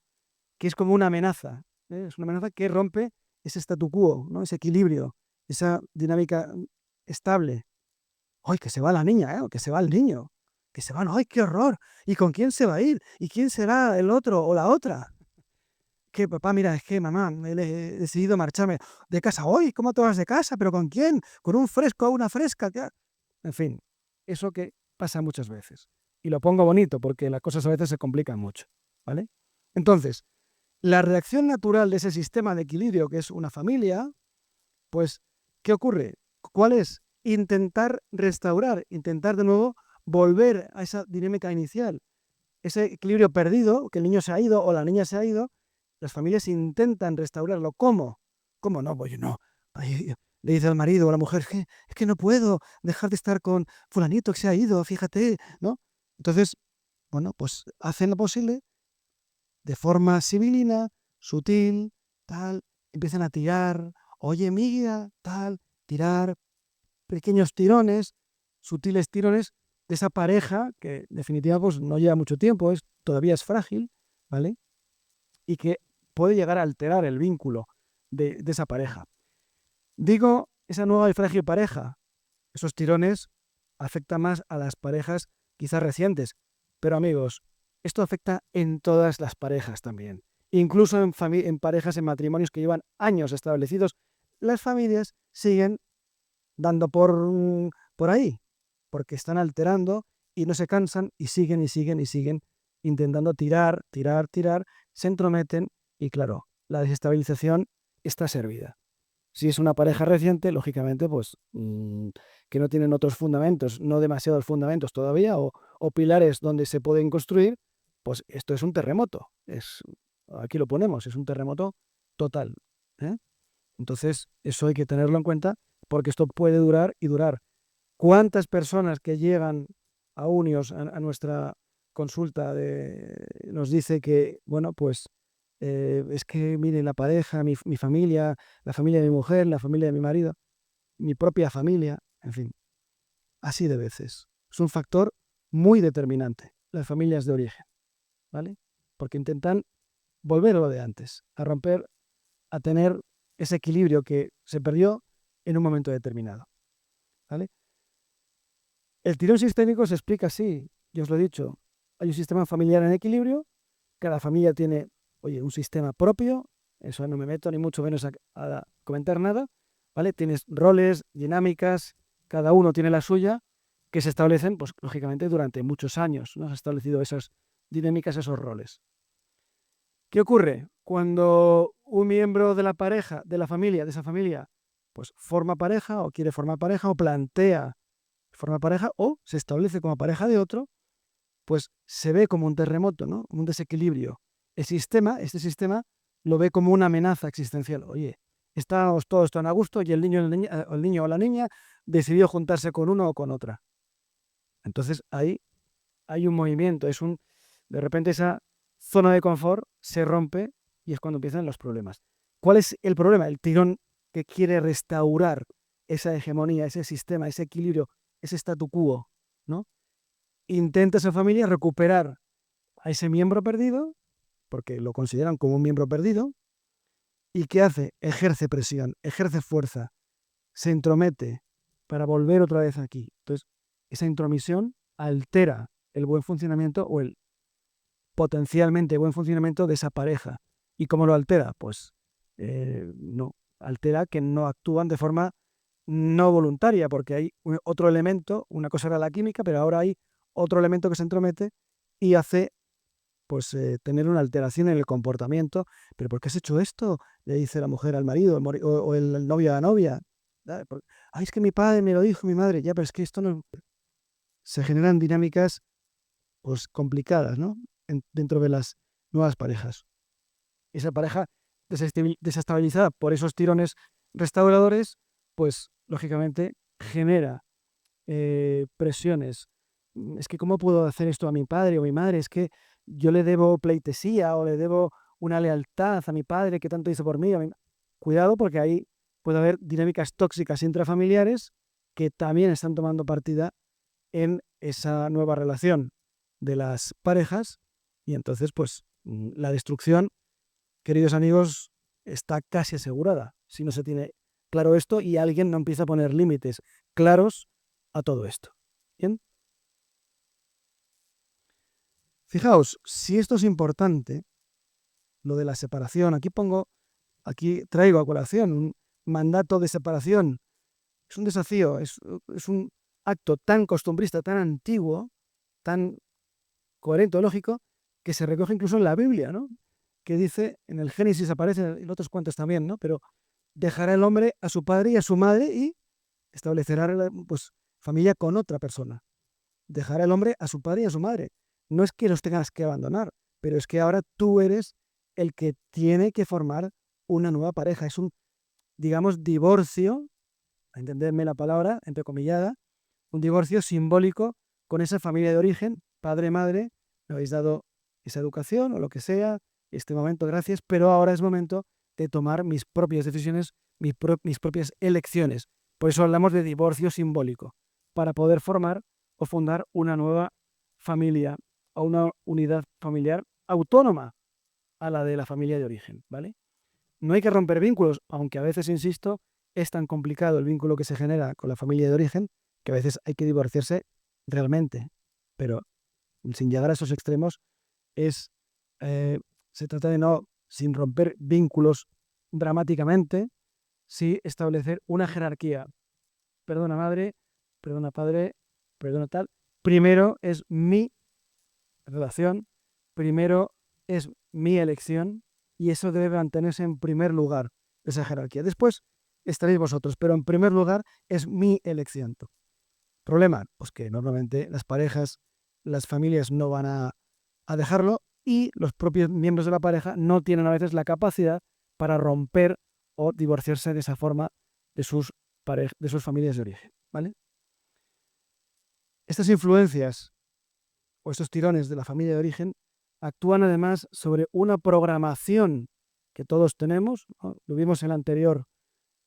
que es como una amenaza, ¿eh? Es una amenaza que rompe ese statu quo, ¿no? Ese equilibrio, esa dinámica estable. ¡Ay, que se va la niña, o que se va el niño! Que se van, ¡ay, qué horror! ¿Y con quién se va a ir? ¿Y quién será el otro o la otra? Que papá, mira, es que mamá, he decidido marcharme de casa. ¡Hoy! ¿Cómo te vas de casa? ¿Pero con quién? ¿Con un fresco o una fresca? ¿Qué? En fin, eso que pasa muchas veces. Y lo pongo bonito porque las cosas a veces se complican mucho, ¿vale? Entonces, la reacción natural de ese sistema de equilibrio que es una familia, pues, ¿qué ocurre? ¿Cuál es? Intentar restaurar, intentar de nuevo volver a esa dinámica inicial. Ese equilibrio perdido, que el niño se ha ido o la niña se ha ido, las familias intentan restaurarlo. ¿Cómo? ¿Cómo no? Pues no. Ay, le dice al marido o a la mujer, es que no puedo dejar de estar con fulanito que se ha ido, fíjate, ¿no? Entonces, bueno, pues hacen lo posible de forma sibilina, sutil, tal, empiezan a tirar, oye, mira, tal, tirar pequeños tirones, sutiles tirones de esa pareja que en definitiva pues, no lleva mucho tiempo, todavía es frágil, ¿vale? Y que puede llegar a alterar el vínculo de esa pareja. Digo, esa nueva y frágil pareja, esos tirones afectan más a las parejas quizás recientes, pero amigos, esto afecta en todas las parejas también. Incluso en parejas, en matrimonios que llevan años establecidos, las familias siguen dando por ahí, porque están alterando y no se cansan y siguen y siguen y siguen intentando tirar, tirar, tirar, se entrometen y claro, la desestabilización está servida. Si es una pareja reciente, lógicamente, pues que no tienen otros fundamentos, no demasiados fundamentos todavía, o pilares donde se pueden construir, pues esto es un terremoto. Aquí lo ponemos, es un terremoto total, ¿eh? Entonces, eso hay que tenerlo en cuenta porque esto puede durar y durar. ¿Cuántas personas que llegan a Unios, a nuestra consulta, nos dice que, bueno, pues es que, mire, la pareja, mi familia, la familia de mi mujer, la familia de mi marido, mi propia familia, en fin, así de veces. Es un factor muy determinante, las familias de origen, ¿vale? Porque intentan volver a lo de antes, a romper, a tener ese equilibrio que se perdió en un momento determinado, ¿vale? El tirón sistémico se explica así, yo os lo he dicho, hay un sistema familiar en equilibrio, cada familia tiene, oye, un sistema propio, eso no me meto ni mucho menos a comentar nada, ¿vale? Tienes roles, dinámicas, cada uno tiene la suya, que se establecen, pues lógicamente durante muchos años, ¿no? Se han establecido esas dinámicas, esos roles. ¿Qué ocurre? Cuando un miembro de la pareja, de la familia, de esa familia, pues forma pareja o quiere formar pareja o plantea formar pareja o se establece como pareja de otro, pues se ve como un terremoto, ¿no? Un desequilibrio. Este sistema lo ve como una amenaza existencial. Oye, estamos todos tan a gusto y el niño o la niña decidió juntarse con uno o con otra. Entonces ahí hay un movimiento, de repente esa zona de confort se rompe y es cuando empiezan los problemas. ¿Cuál es el problema? El tirón que quiere restaurar esa hegemonía, ese sistema, ese equilibrio, ese statu quo, ¿no? Intenta esa familia recuperar a ese miembro perdido, porque lo consideran como un miembro perdido, ¿y qué hace? Ejerce presión, ejerce fuerza, se entromete para volver otra vez aquí. Entonces, esa intromisión altera el buen funcionamiento o el potencialmente buen funcionamiento de esa pareja. ¿Y cómo lo altera? Pues no, altera que no actúan de forma no voluntaria, porque hay otro elemento, una cosa era la química, pero ahora hay otro elemento que se entromete y hace pues tener una alteración en el comportamiento. ¿Pero por qué has hecho esto? Le dice la mujer al marido o el novio a la novia. Ay, es que mi padre me lo dijo, mi madre. Ya, pero es que esto no... Se generan dinámicas pues complicadas, ¿no? Dentro de las nuevas parejas. Esa pareja desestabilizada por esos tirones restauradores, pues lógicamente genera presiones. Es que ¿cómo puedo hacer esto a mi padre o mi madre? Es que yo le debo pleitesía o le debo una lealtad a mi padre que tanto hizo por mí. Cuidado porque ahí puede haber dinámicas tóxicas intrafamiliares que también están tomando partida en esa nueva relación de las parejas y entonces pues la destrucción, queridos amigos, está casi asegurada si no se tiene claro esto y alguien no empieza a poner límites claros a todo esto. ¿Bien? Fijaos, si esto es importante, lo de la separación, aquí traigo a colación un mandato de separación. Es un desafío, es un acto tan costumbrista, tan antiguo, tan coherente o lógico, que se recoge incluso en la Biblia, ¿no? Que dice, en el Génesis aparece, en otros cuantos también, ¿no? Pero dejará el hombre a su padre y a su madre y establecerá pues, familia con otra persona. Dejará el hombre a su padre y a su madre. No es que los tengas que abandonar, pero es que ahora tú eres el que tiene que formar una nueva pareja. Es un, digamos, divorcio, a entenderme la palabra, entrecomillada, un divorcio simbólico con esa familia de origen, padre, madre, me habéis dado esa educación o lo que sea, este momento, gracias, pero ahora es momento de tomar mis propias decisiones, mis propias elecciones. Por eso hablamos de divorcio simbólico, para poder formar o fundar una nueva familia o una unidad familiar autónoma a la de la familia de origen, ¿vale? No hay que romper vínculos, aunque a veces, insisto, es tan complicado el vínculo que se genera con la familia de origen que a veces hay que divorciarse realmente. Pero sin llegar a esos extremos, es, se trata de no, sin romper vínculos dramáticamente, sí establecer una jerarquía. Perdona madre, perdona padre, perdona tal. Primero es mi relación, primero es mi elección y eso debe mantenerse en primer lugar, esa jerarquía. Después estaréis vosotros, pero en primer lugar es mi elección. Problema, pues que normalmente las parejas, las familias no van a dejarlo y los propios miembros de la pareja no tienen a veces la capacidad para romper o divorciarse de esa forma de sus familias de origen, ¿vale? Estas influencias o estos tirones de la familia de origen actúan además sobre una programación que todos tenemos, ¿no? Lo vimos en la anterior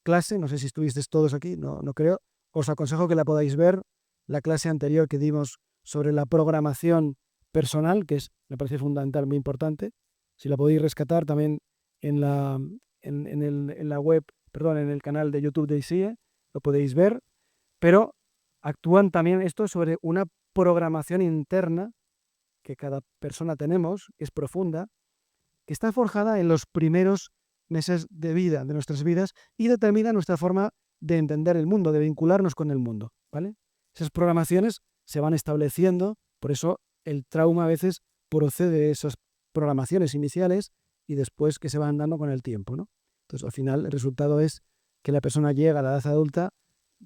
clase, no sé si estuvisteis todos aquí, no creo, os aconsejo que la podáis ver, la clase anterior que dimos sobre la programación personal, que me parece fundamental, muy importante, si la podéis rescatar también en la web, perdón, en el canal de YouTube de ICIE, lo podéis ver, pero actúan también esto sobre una programación interna que cada persona tenemos, que es profunda, que está forjada en los primeros meses de vida, de nuestras vidas, y determina nuestra forma de entender el mundo, de vincularnos con el mundo, ¿vale? Esas programaciones se van estableciendo, por eso el trauma a veces procede de esas programaciones iniciales y después que se van dando con el tiempo, ¿no? Entonces, al final, el resultado es que la persona llega a la edad adulta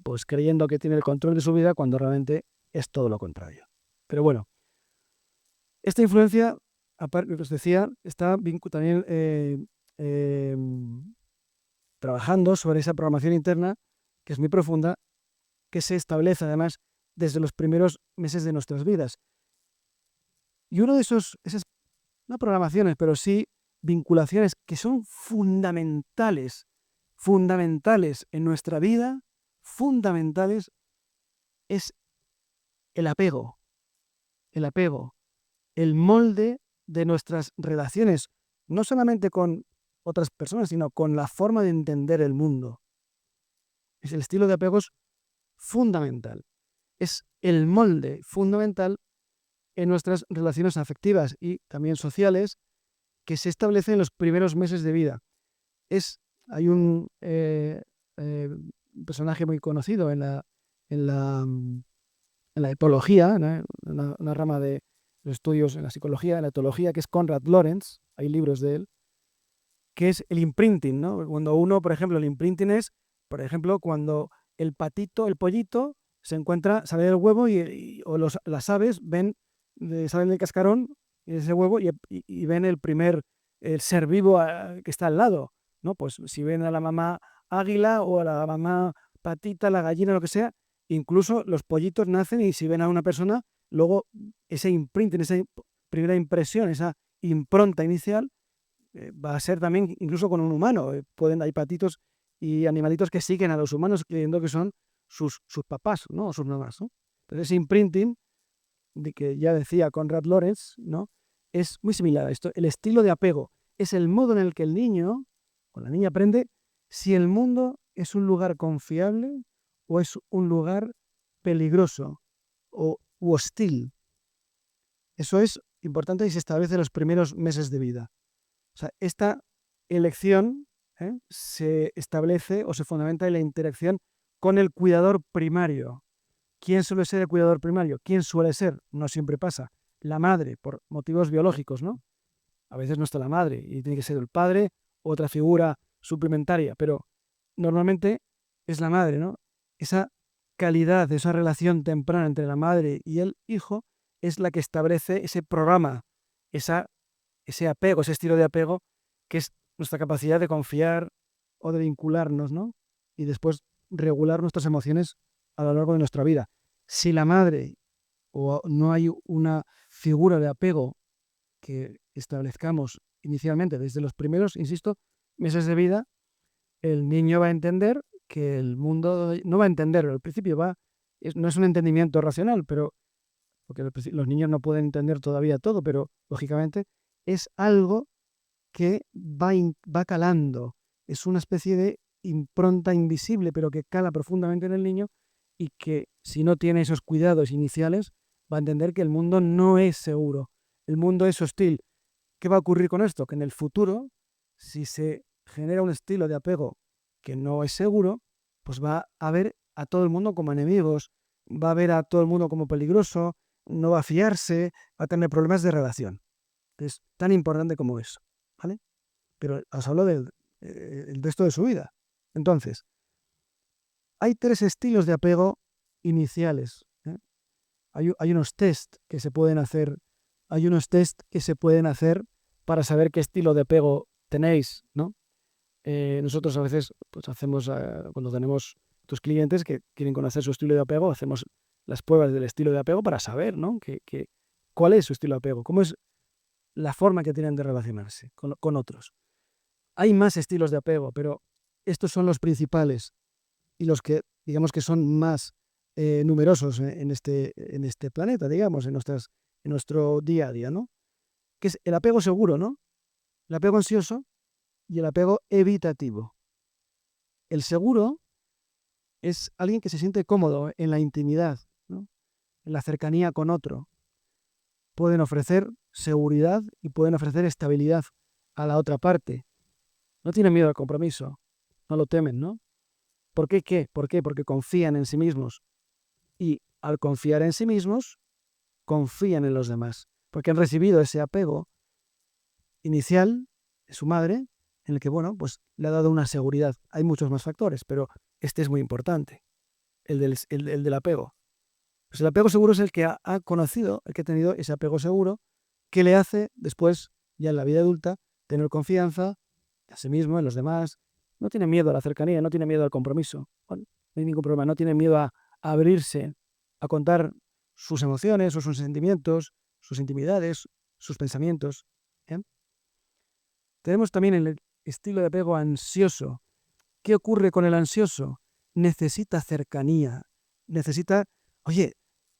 pues creyendo que tiene el control de su vida cuando realmente es todo lo contrario. Pero bueno, esta influencia, aparte, os decía, está también eh, trabajando sobre esa programación interna que es muy profunda, que se establece además desde los primeros meses de nuestras vidas. Y uno de esas, no programaciones, pero sí vinculaciones que son fundamentales, fundamentales en nuestra vida, fundamentales, es el apego, el apego, el molde de nuestras relaciones, no solamente con otras personas, sino con la forma de entender el mundo. El estilo de apego es fundamental, es el molde fundamental en nuestras relaciones afectivas y también sociales que se establece en los primeros meses de vida. Hay un personaje muy conocido en la, en la etología, ¿no? Una rama de los estudios en la psicología, en la etología, que es Konrad Lorenz, hay libros de él, que es el imprinting, ¿no? Cuando uno, por ejemplo, el imprinting es, por ejemplo, cuando el patito, el pollito, se encuentra, sale del huevo o las aves salen del cascarón y ese huevo y ven el ser vivo que está al lado, ¿no? Pues si ven a la mamá águila o a la mamá patita, la gallina, lo que sea, incluso los pollitos nacen y si ven a una persona, luego ese imprinting, esa primera impresión, esa impronta inicial, va a ser también incluso con un humano. Hay patitos y animalitos que siguen a los humanos creyendo que son sus papás, ¿no? O sus mamás, ¿no? Entonces ese imprinting, de que ya decía Konrad Lorenz, ¿no? Es muy similar a esto. El estilo de apego es el modo en el que el niño o la niña aprende si el mundo es un lugar confiable o es un lugar peligroso o hostil. Eso es importante y se establece en los primeros meses de vida. O sea, esta elección se establece o se fundamenta en la interacción con el cuidador primario. ¿Quién suele ser el cuidador primario? ¿Quién suele ser? No siempre pasa. La madre, por motivos biológicos, ¿no? A veces no está la madre y tiene que ser el padre o otra figura suplementaria, pero normalmente es la madre, ¿no? Esa calidad, esa relación temprana entre la madre y el hijo es la que establece ese programa, ese apego, ese estilo de apego, que es nuestra capacidad de confiar o de vincularnos, ¿no? Y después regular nuestras emociones a lo largo de nuestra vida. Si la madre o no hay una figura de apego que establezcamos inicialmente desde los primeros, insisto, meses de vida, el niño va a entender que el mundo, no va a entender, al principio no es un entendimiento racional, pero porque los niños no pueden entender todavía todo, pero lógicamente es algo que va calando. Es una especie de impronta invisible, pero que cala profundamente en el niño y que si no tiene esos cuidados iniciales, va a entender que el mundo no es seguro, el mundo es hostil. ¿Qué va a ocurrir con esto? Que en el futuro, si se genera un estilo de apego que no es seguro, pues va a ver a todo el mundo como enemigos, va a ver a todo el mundo como peligroso, no va a fiarse, va a tener problemas de relación. Es tan importante como eso, ¿vale? Pero os hablo del el resto de su vida. Entonces, hay 3 estilos de apego iniciales, ¿eh? Hay unos test que se pueden hacer, para saber qué estilo de apego tenéis, ¿no? Nosotros a veces pues hacemos, cuando tenemos tus clientes que quieren conocer su estilo de apego, hacemos las pruebas del estilo de apego para saber, ¿no? Cuál es su estilo de apego, cómo es la forma que tienen de relacionarse con otros. Hay más estilos de apego, pero estos son los principales y los que, digamos, que son más numerosos en este planeta, digamos, en nuestro día a día, ¿no? Que es el apego seguro, ¿no? El apego ansioso y el apego evitativo. El seguro es alguien que se siente cómodo en la intimidad, ¿no? En la cercanía con otro. Pueden ofrecer seguridad y pueden ofrecer estabilidad a la otra parte. No tienen miedo al compromiso, no lo temen, ¿no? ¿Por qué qué? ¿Por qué? Porque confían en sí mismos. Y al confiar en sí mismos, confían en los demás. Porque han recibido ese apego inicial de su madre, en el que, bueno, pues le ha dado una seguridad. Hay muchos más factores, pero este es muy importante, el del apego. Pues el apego seguro es el que ha conocido, el que ha tenido ese apego seguro, que le hace después, ya en la vida adulta, tener confianza en sí mismo, en los demás. No tiene miedo a la cercanía, no tiene miedo al compromiso. Bueno, no hay ningún problema, no tiene miedo a abrirse, a contar sus emociones o sus sentimientos, sus intimidades, sus pensamientos. ¿eh? Tenemos también el estilo de apego ansioso. ¿Qué ocurre con el ansioso? Necesita cercanía, necesita, oye,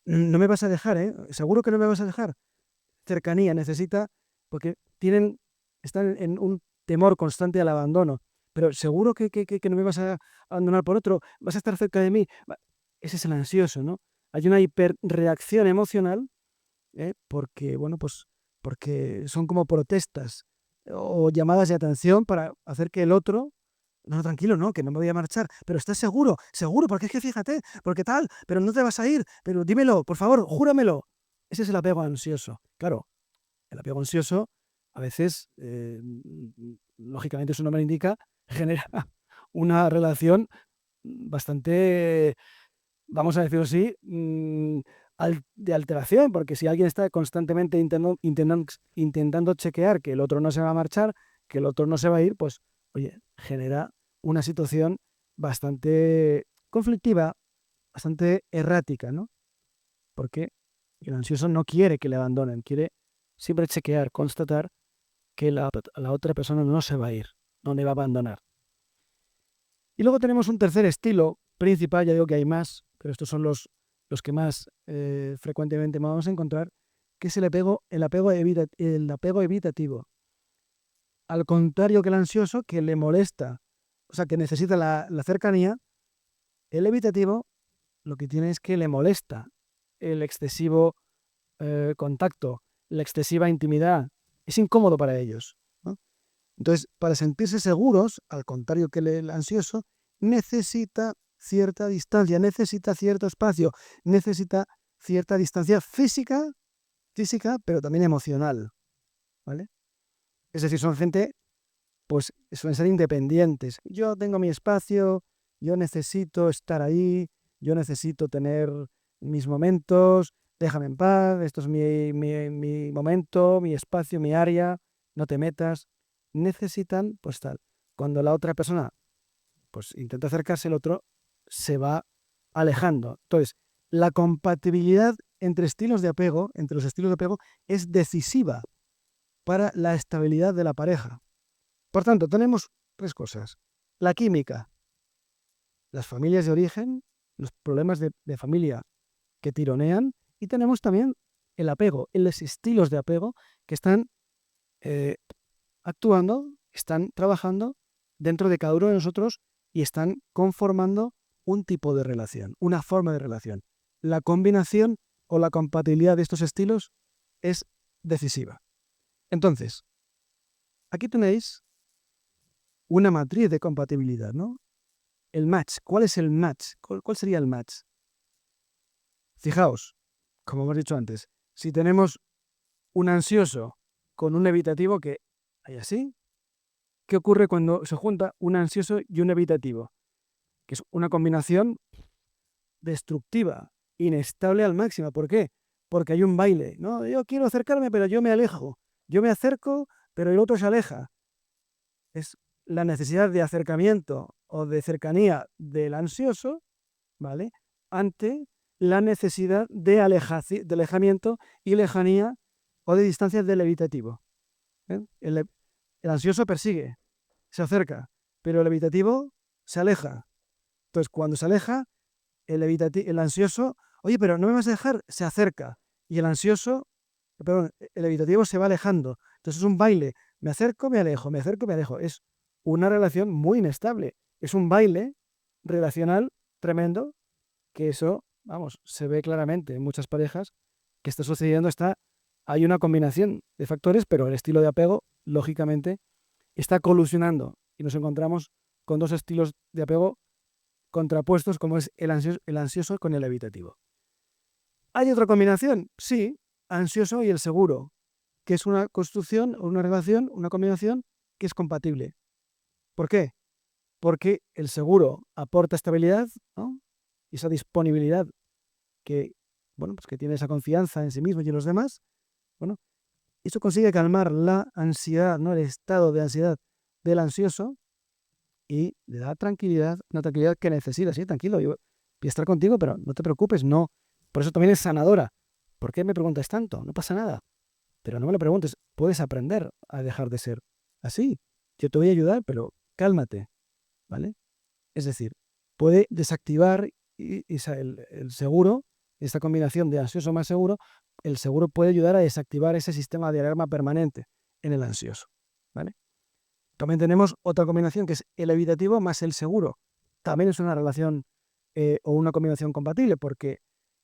no me vas a dejar, ¿eh? Seguro que no me vas a dejar. Cercanía necesita, porque están en un temor constante al abandono, pero seguro que no me vas a abandonar por otro, vas a estar cerca de mí. Ese es el ansioso, ¿no? Hay una hiperreacción emocional, porque, bueno, pues porque son como protestas o llamadas de atención para hacer que el otro, no, tranquilo, no, que no me voy a marchar, pero estás seguro, seguro, porque es que fíjate, porque tal, pero no te vas a ir, pero dímelo, por favor, júramelo. Ese es el apego ansioso. Claro, el apego ansioso a veces, lógicamente su nombre indica, genera una relación bastante, vamos a decirlo así, de alteración, porque si alguien está constantemente intentando chequear que el otro no se va a marchar, que el otro no se va a ir, pues, oye, genera una situación bastante conflictiva, bastante errática, ¿no? Porque el ansioso no quiere que le abandonen, quiere siempre chequear, constatar que la otra persona no se va a ir, no le va a abandonar. Y luego tenemos un tercer estilo principal, ya digo que hay más, pero estos son los que más frecuentemente vamos a encontrar, que es el apego evitativo. Al contrario que el ansioso, que le molesta, o sea, que necesita la cercanía, el evitativo lo que tiene es que le molesta el excesivo contacto, la excesiva intimidad. Es incómodo para ellos, ¿no? Entonces, para sentirse seguros, al contrario que el ansioso, necesita cierta distancia, necesita cierto espacio, necesita cierta distancia física, pero también emocional, ¿vale? Es decir, son gente, pues suelen ser independientes. Yo tengo mi espacio, yo necesito estar ahí, yo necesito tener mis momentos, déjame en paz, esto es mi momento, mi espacio, mi área, no te metas. Necesitan, pues tal. Cuando la otra persona pues intenta acercarse, el otro se va alejando. Entonces, la compatibilidad entre los estilos de apego, es decisiva para la estabilidad de la pareja. Por tanto, tenemos tres cosas. La química, las familias de origen, los problemas de familia que tironean, y tenemos también el apego, los estilos de apego que están actuando, están trabajando dentro de cada uno de nosotros y están conformando un tipo de relación, una forma de relación. La combinación o la compatibilidad de estos estilos es decisiva. Entonces, aquí tenéis una matriz de compatibilidad, ¿no? El match. ¿Cuál es el match? ¿Cuál sería el match? Fijaos, como hemos dicho antes, si tenemos un ansioso con un evitativo que hay así, ¿qué ocurre cuando se junta un ansioso y un evitativo? Que es una combinación destructiva, inestable al máximo. ¿Por qué? Porque hay un baile, ¿no? Yo quiero acercarme, pero yo me alejo. Yo me acerco, pero el otro se aleja. Es la necesidad de acercamiento o de cercanía del ansioso, ¿vale? Ante la necesidad de alejamiento y lejanía o de distancia del evitativo. El ansioso persigue, se acerca, pero el evitativo se aleja. Entonces, cuando se aleja, el ansioso, oye, pero no me vas a dejar, se acerca. Y el evitativo se va alejando. Entonces es un baile, me acerco, me alejo, me acerco, me alejo. Es una relación muy inestable. Es un baile relacional tremendo, que eso, vamos, se ve claramente en muchas parejas que está sucediendo. Hay una combinación de factores, pero el estilo de apego, lógicamente, está colusionando y nos encontramos con dos estilos de apego contrapuestos, como es el ansioso con el evitativo. ¿Hay otra combinación? Sí, ansioso y el seguro, que es una construcción o una relación, una combinación que es compatible. ¿Por qué? Porque el seguro aporta estabilidad, ¿no? Y esa disponibilidad que, bueno, pues que tiene esa confianza en sí mismo y en los demás. Bueno, eso consigue calmar la ansiedad, ¿no? El estado de ansiedad del ansioso, y le da tranquilidad, una tranquilidad que necesitas. Sí, tranquilo, yo voy a estar contigo, pero no te preocupes, no. Por eso también es sanadora, ¿por qué me preguntas tanto? No pasa nada. Pero no me lo preguntes, puedes aprender a dejar de ser así. Yo te voy a ayudar, pero cálmate, ¿vale? Es decir, puede desactivar el seguro, esta combinación de ansioso más seguro, el seguro puede ayudar a desactivar ese sistema de alarma permanente en el ansioso, ¿vale? También tenemos otra combinación que es el evitativo más el seguro. También es una relación o una combinación compatible porque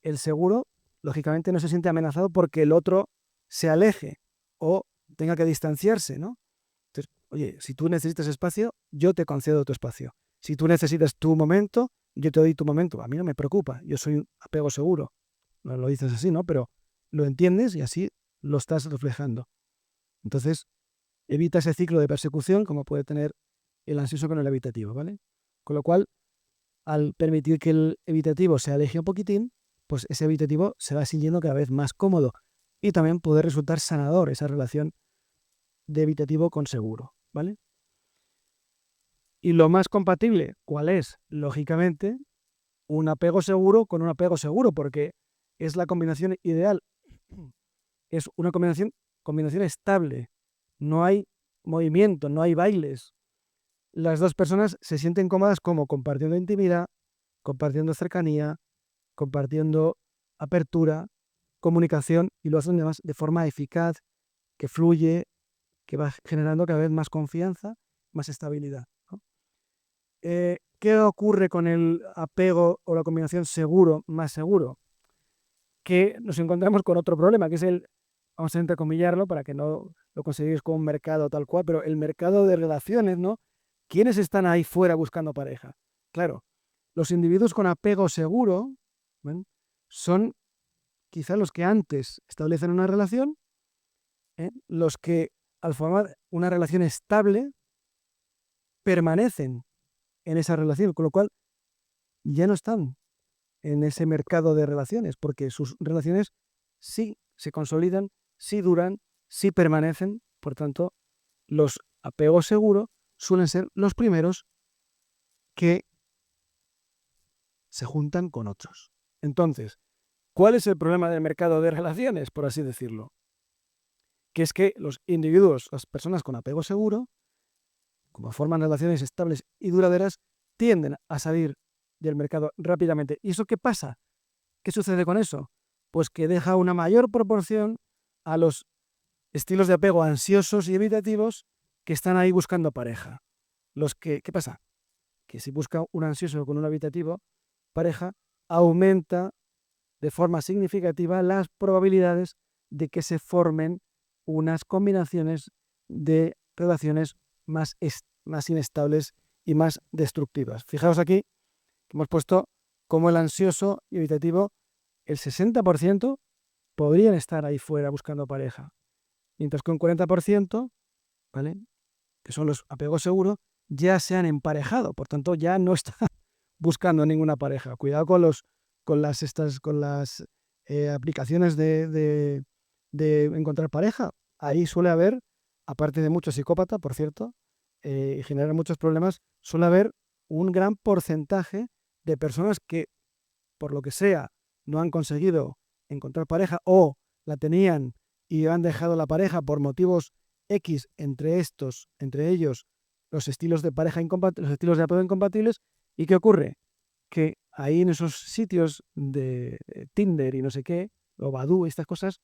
el seguro, lógicamente, no se siente amenazado porque el otro se aleje o tenga que distanciarse, ¿no? Entonces, oye, si tú necesitas espacio, yo te concedo tu espacio. Si tú necesitas tu momento, yo te doy tu momento. A mí no me preocupa, yo soy un apego seguro. No lo dices así, ¿no? Pero lo entiendes y así lo estás reflejando. Entonces, evita ese ciclo de persecución como puede tener el ansioso con el evitativo, ¿vale? Con lo cual, al permitir que el evitativo se aleje un poquitín, pues ese evitativo se va sintiendo cada vez más cómodo y también puede resultar sanador esa relación de evitativo con seguro, ¿vale? Y lo más compatible, ¿cuál es? Lógicamente, un apego seguro con un apego seguro, porque es la combinación ideal. Es una combinación estable. No hay movimiento, no hay bailes. Las dos personas se sienten cómodas como compartiendo intimidad, compartiendo cercanía, compartiendo apertura, comunicación y lo hacen además de forma eficaz, que fluye, que va generando cada vez más confianza, más estabilidad, ¿no? ¿Qué ocurre con el apego o la combinación seguro más seguro? Que nos encontramos con otro problema, que es vamos a entrecomillarlo para que no lo consideréis como un mercado tal cual, pero el mercado de relaciones, ¿no? ¿Quiénes están ahí fuera buscando pareja? Claro, los individuos con apego seguro, ¿ven?, son quizá los que antes establecen una relación, los que al formar una relación estable permanecen en esa relación, con lo cual ya no están en ese mercado de relaciones, porque sus relaciones sí se consolidan, sí duran, sí permanecen. Por tanto, los apegos seguros suelen ser los primeros que se juntan con otros. Entonces, ¿cuál es el problema del mercado de relaciones, por así decirlo? Que es que los individuos, las personas con apego seguro, como forman relaciones estables y duraderas, tienden a salir del mercado rápidamente. ¿Y eso qué pasa? ¿Qué sucede con eso? Pues que deja una mayor proporción a los estilos de apego ansiosos y evitativos que están ahí buscando pareja. ¿Qué pasa? Que si busca un ansioso con un evitativo pareja, aumenta de forma significativa las probabilidades de que se formen unas combinaciones de relaciones más inestables y más destructivas. Fijaos aquí que hemos puesto como el ansioso y evitativo, el 60% podrían estar ahí fuera buscando pareja, mientras que un 40%, ¿vale?, que son los apegos seguros, ya se han emparejado, por tanto ya no están buscando ninguna pareja. Cuidado con las aplicaciones de encontrar pareja. Ahí suele haber, aparte de mucho psicópata, por cierto, y generar muchos problemas, suele haber un gran porcentaje de personas que, por lo que sea, no han conseguido encontrar pareja o la tenían y han dejado la pareja por motivos X, entre ellos los estilos de pareja los estilos de apego incompatibles. ¿Y qué ocurre? Que ahí en esos sitios de Tinder y no sé qué, o Badoo, estas cosas,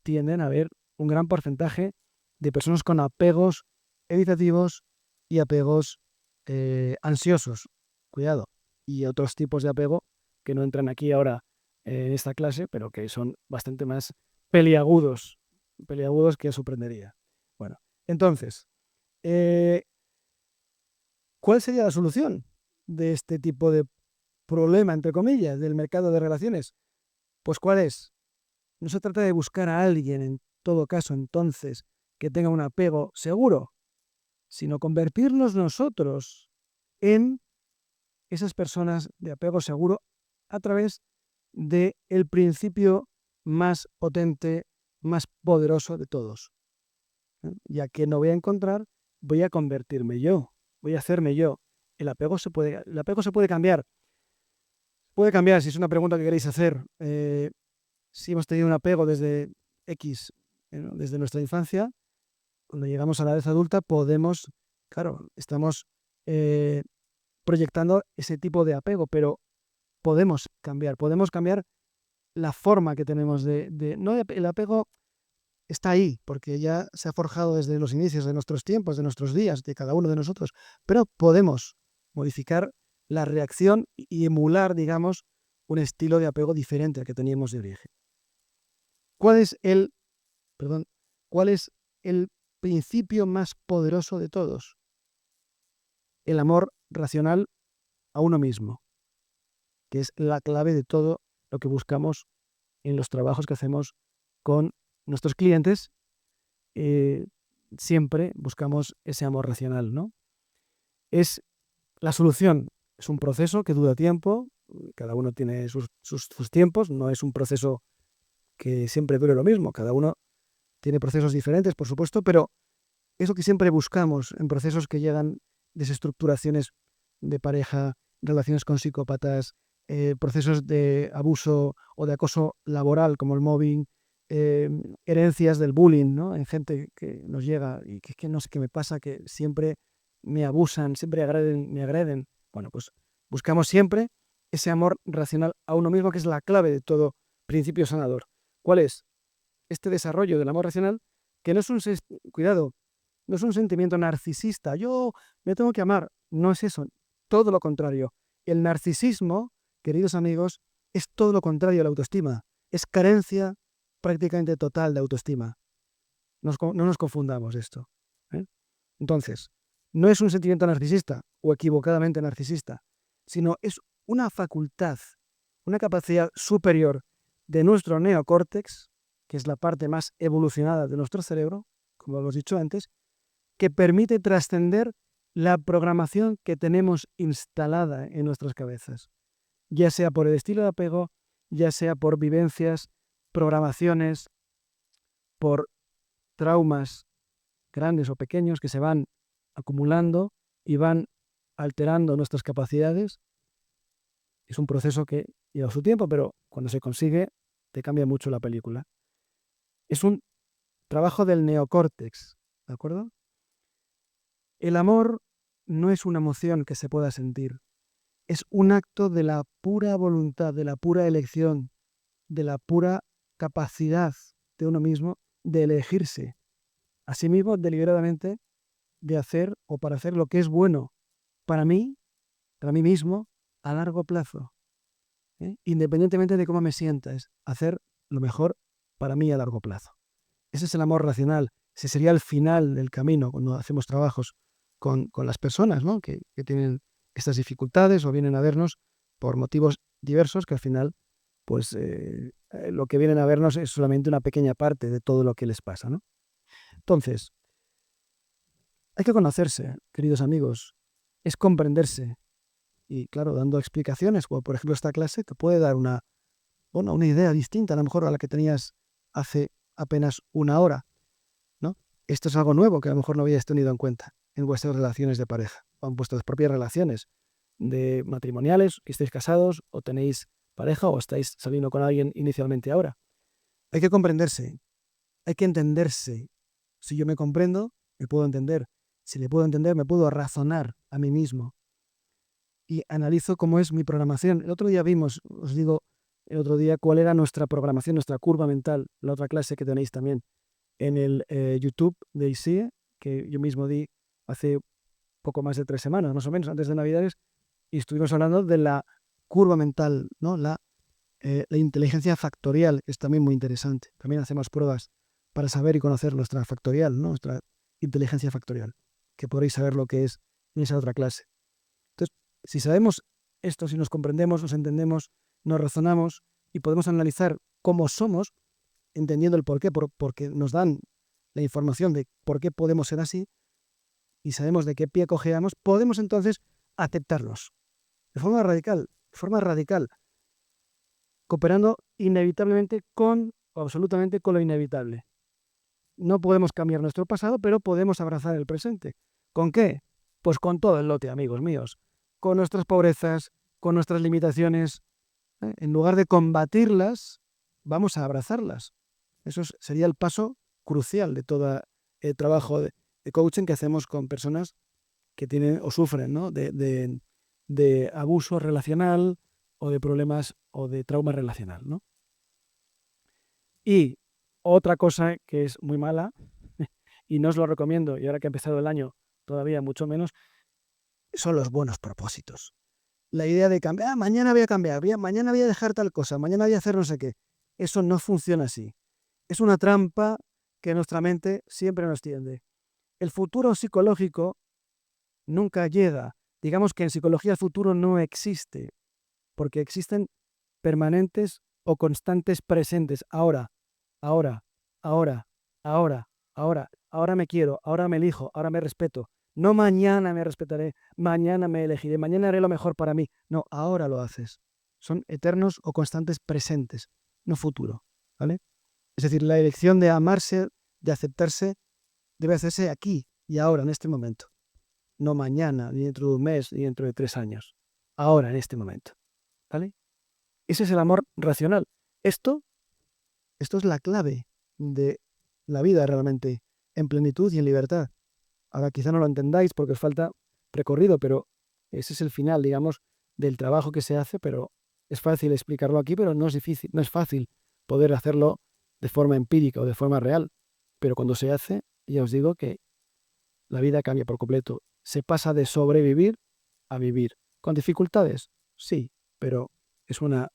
tienden a haber un gran porcentaje de personas con apegos evitativos y apegos ansiosos. Cuidado. Y otros tipos de apego que no entran aquí ahora en esta clase, pero que son bastante más peliagudos que sorprendería. Bueno, entonces, ¿cuál sería la solución de este tipo de problema, entre comillas, del mercado de relaciones? Pues ¿cuál es? No se trata de buscar a alguien, en todo caso, entonces, que tenga un apego seguro, sino convertirnos nosotros en esas personas de apego seguro a través del principio más potente, más poderoso de todos. Ya que no voy a encontrar, voy a convertirme yo, voy a hacerme yo. El apego se puede cambiar. Puede cambiar, si es una pregunta que queréis hacer. si hemos tenido un apego desde X, ¿no? Desde nuestra infancia, cuando llegamos a la edad adulta podemos, claro, estamos proyectando ese tipo de apego, pero podemos cambiar la forma que tenemos no, el apego está ahí, porque ya se ha forjado desde los inicios de nuestros tiempos, de nuestros días, de cada uno de nosotros, pero podemos modificar la reacción y emular, digamos, un estilo de apego diferente al que teníamos de origen. ¿Cuál es cuál es el principio más poderoso de todos? El amor racional a uno mismo, que es la clave de todo lo que buscamos en los trabajos que hacemos con nuestros clientes. Siempre buscamos ese amor racional, ¿no? Es la solución, es un proceso que dura tiempo, cada uno tiene sus tiempos, no es un proceso que siempre dure lo mismo, cada uno tiene procesos diferentes, por supuesto, pero eso que siempre buscamos en procesos que llegan, desestructuraciones de pareja, relaciones con psicópatas, procesos de abuso o de acoso laboral como el mobbing, herencias del bullying, ¿no? En gente que nos llega y que no sé qué me pasa, que siempre me abusan, siempre me agreden. Bueno, pues buscamos siempre ese amor racional a uno mismo, que es la clave de todo principio sanador. ¿Cuál es? Este desarrollo del amor racional, que no es cuidado, no es un sentimiento narcisista. Yo me tengo que amar. No es eso. Todo lo contrario. El narcisismo, queridos amigos, es todo lo contrario a la autoestima. Es carencia prácticamente total de autoestima. No nos confundamos esto. ¿eh? Entonces, no es un sentimiento narcisista o equivocadamente narcisista, sino es una facultad, una capacidad superior de nuestro neocórtex, que es la parte más evolucionada de nuestro cerebro, como hemos dicho antes, que permite trascender la programación que tenemos instalada en nuestras cabezas, ya sea por el estilo de apego, ya sea por vivencias, programaciones, por traumas grandes o pequeños que se van acumulando y van alterando nuestras capacidades. Es un proceso que lleva su tiempo, pero cuando se consigue, te cambia mucho la película. Es un trabajo del neocórtex, ¿de acuerdo? El amor no es una emoción que se pueda sentir, es un acto de la pura voluntad, de la pura elección, de la pura capacidad de uno mismo de elegirse a sí mismo deliberadamente, de hacer o para hacer lo que es bueno para mí mismo, a largo plazo, independientemente de cómo me sienta, es hacer lo mejor para mí a largo plazo. Ese es el amor racional, ese sería el final del camino cuando hacemos trabajos con las personas, ¿no? que tienen estas dificultades o vienen a vernos por motivos diversos que al final pues lo que vienen a vernos es solamente una pequeña parte de todo lo que les pasa, ¿no? Entonces, hay que conocerse, queridos amigos, es comprenderse y, claro, dando explicaciones, como por ejemplo esta clase, te puede dar una idea distinta a lo mejor a la que tenías hace apenas una hora, ¿no? Esto es algo nuevo que a lo mejor no habíais tenido en cuenta en vuestras relaciones de pareja o en vuestras propias relaciones de matrimoniales, que estéis casados o tenéis pareja o estáis saliendo con alguien inicialmente ahora. Hay que comprenderse, hay que entenderse. Si yo me comprendo, me puedo entender. Si le puedo entender, me puedo razonar a mí mismo. Y analizo cómo es mi programación. El otro día vimos, os digo, el otro día cuál era nuestra programación, nuestra curva mental, la otra clase que tenéis también en el YouTube de ICIE, que yo mismo di hace poco más de 3 semanas, más o menos, antes de Navidades, y estuvimos hablando de la curva mental, ¿no? La inteligencia factorial, que es también muy interesante. También hacemos pruebas para saber y conocer nuestra factorial, ¿no? Nuestra inteligencia factorial, que podréis saber lo que es en esa otra clase. Entonces, si sabemos esto, si nos comprendemos, nos entendemos, nos razonamos y podemos analizar cómo somos, entendiendo el porqué, porque nos dan la información de por qué podemos ser así y sabemos de qué pie cojeamos, podemos entonces aceptarnos de forma radical, cooperando inevitablemente o absolutamente con lo inevitable. No podemos cambiar nuestro pasado, pero podemos abrazar el presente. ¿Con qué? Pues con todo el lote, amigos míos. Con nuestras pobrezas, con nuestras limitaciones. En lugar de combatirlas, vamos a abrazarlas. Eso sería el paso crucial de todo el trabajo de coaching que hacemos con personas que tienen o sufren, ¿no? de abuso relacional o de problemas o de trauma relacional, ¿no? Y otra cosa que es muy mala, y no os lo recomiendo, y ahora que ha empezado el año todavía mucho menos, son los buenos propósitos. La idea de cambiar, mañana voy a cambiar, mañana voy a dejar tal cosa, mañana voy a hacer no sé qué. Eso no funciona así. Es una trampa que nuestra mente siempre nos tiende. El futuro psicológico nunca llega. Digamos que en psicología el futuro no existe, porque existen permanentes o constantes presentes. Ahora, ahora, ahora, ahora, ahora me quiero, ahora me elijo, ahora me respeto. No mañana me respetaré, mañana me elegiré, mañana haré lo mejor para mí. No, ahora lo haces. Son eternos o constantes presentes, no futuro. ¿Vale? Es decir, la elección de amarse, de aceptarse, debe hacerse aquí y ahora, en este momento. No mañana, ni dentro de un mes, ni dentro de 3 años. Ahora, en este momento. ¿Vale? Ese es el amor racional. Esto es la clave de la vida realmente, en plenitud y en libertad. Ahora quizá no lo entendáis porque os falta recorrido, pero ese es el final, digamos, del trabajo que se hace, pero es fácil explicarlo aquí, pero no es difícil, no es fácil poder hacerlo de forma empírica o de forma real. Pero cuando se hace, ya os digo que la vida cambia por completo. Se pasa de sobrevivir a vivir. ¿Con dificultades? Sí, pero es una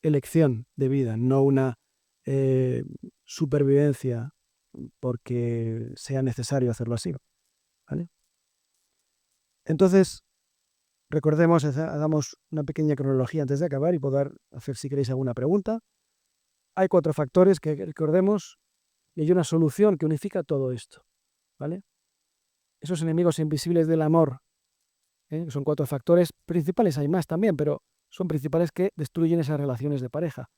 elección de vida, no una supervivencia porque sea necesario hacerlo así. ¿Vale? Entonces, recordemos, hagamos una pequeña cronología antes de acabar y poder hacer, si queréis, alguna pregunta. Hay 4 factores que recordemos y hay una solución que unifica todo esto. ¿Vale? Esos enemigos invisibles del amor, son 4 factores principales, hay más también, pero son principales que destruyen esas relaciones de pareja.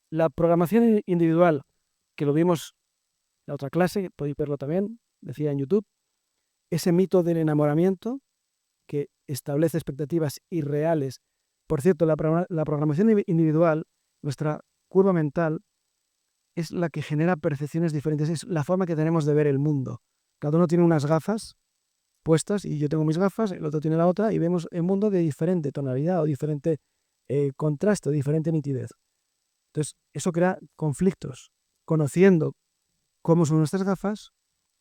La programación individual, que lo vimos en la otra clase, podéis verlo también, decía en YouTube, ese mito del enamoramiento que establece expectativas irreales. Por cierto, la programación individual, nuestra curva mental, es la que genera percepciones diferentes, es la forma que tenemos de ver el mundo. Cada uno tiene unas gafas puestas y yo tengo mis gafas, el otro tiene la otra y vemos el mundo de diferente tonalidad o diferente contraste o diferente nitidez. Entonces, eso crea conflictos. Conociendo cómo son nuestras gafas,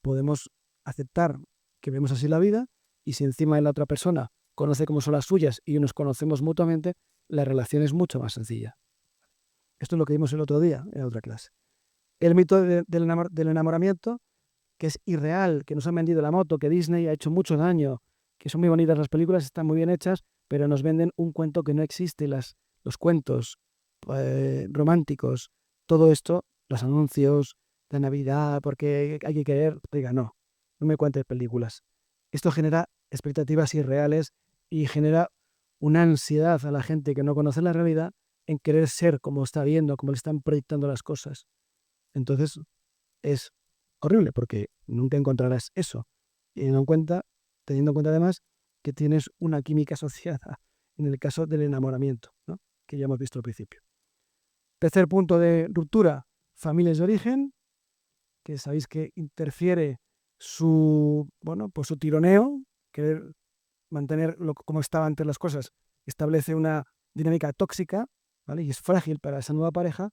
podemos aceptar que vemos así la vida y si encima de la otra persona conoce cómo son las suyas y nos conocemos mutuamente, la relación es mucho más sencilla. Esto es lo que vimos el otro día en la otra clase. El mito del enamoramiento, que es irreal, que nos han vendido la moto, que Disney ha hecho mucho daño, que son muy bonitas las películas, están muy bien hechas, pero nos venden un cuento que no existe, los cuentos románticos, todo esto, los anuncios de Navidad, porque hay que querer, diga, no me cuentes películas. Esto genera expectativas irreales y genera una ansiedad a la gente que no conoce la realidad en querer ser como está viendo, como le están proyectando las cosas. Entonces es horrible porque nunca encontrarás eso. Teniendo en cuenta además que tienes una química asociada en el caso del enamoramiento, ¿no? Que ya hemos visto al principio. Tercer punto de ruptura, familias de origen, que sabéis que interfiere pues su tironeo, querer mantener como estaban antes las cosas, establece una dinámica tóxica, ¿vale? Y es frágil para esa nueva pareja.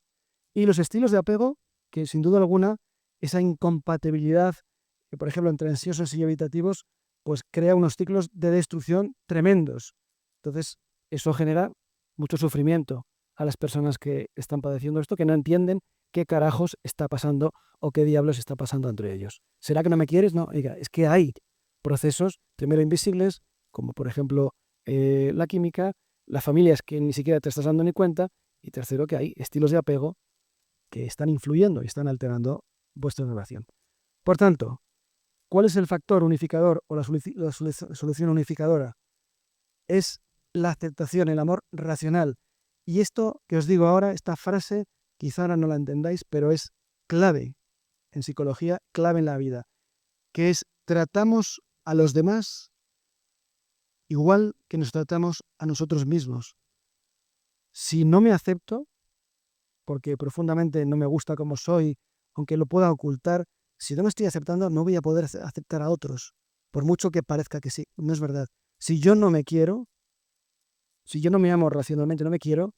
Y los estilos de apego, que sin duda alguna, esa incompatibilidad, por ejemplo, entre ansiosos y evitativos, pues crea unos ciclos de destrucción tremendos. Entonces, eso genera mucho sufrimiento a las personas que están padeciendo esto, que no entienden qué carajos está pasando o qué diablos está pasando entre ellos. ¿Será que no me quieres? No, oiga, es que hay procesos, primero invisibles, como por ejemplo la química, las familias que ni siquiera te estás dando ni cuenta, y tercero, que hay estilos de apego que están influyendo y están alterando vuestra relación. Por tanto, ¿cuál es el factor unificador o la solución unificadora? Es la aceptación, el amor racional. Y esto que os digo ahora, esta frase, quizá ahora no la entendáis, pero es clave en psicología, clave en la vida, que es tratamos a los demás igual que nos tratamos a nosotros mismos. Si no me acepto, porque profundamente no me gusta como soy, aunque lo pueda ocultar, si no me estoy aceptando, no voy a poder aceptar a otros, por mucho que parezca que sí. No es verdad. Si yo no me quiero, si yo no me amo racionalmente, no me quiero,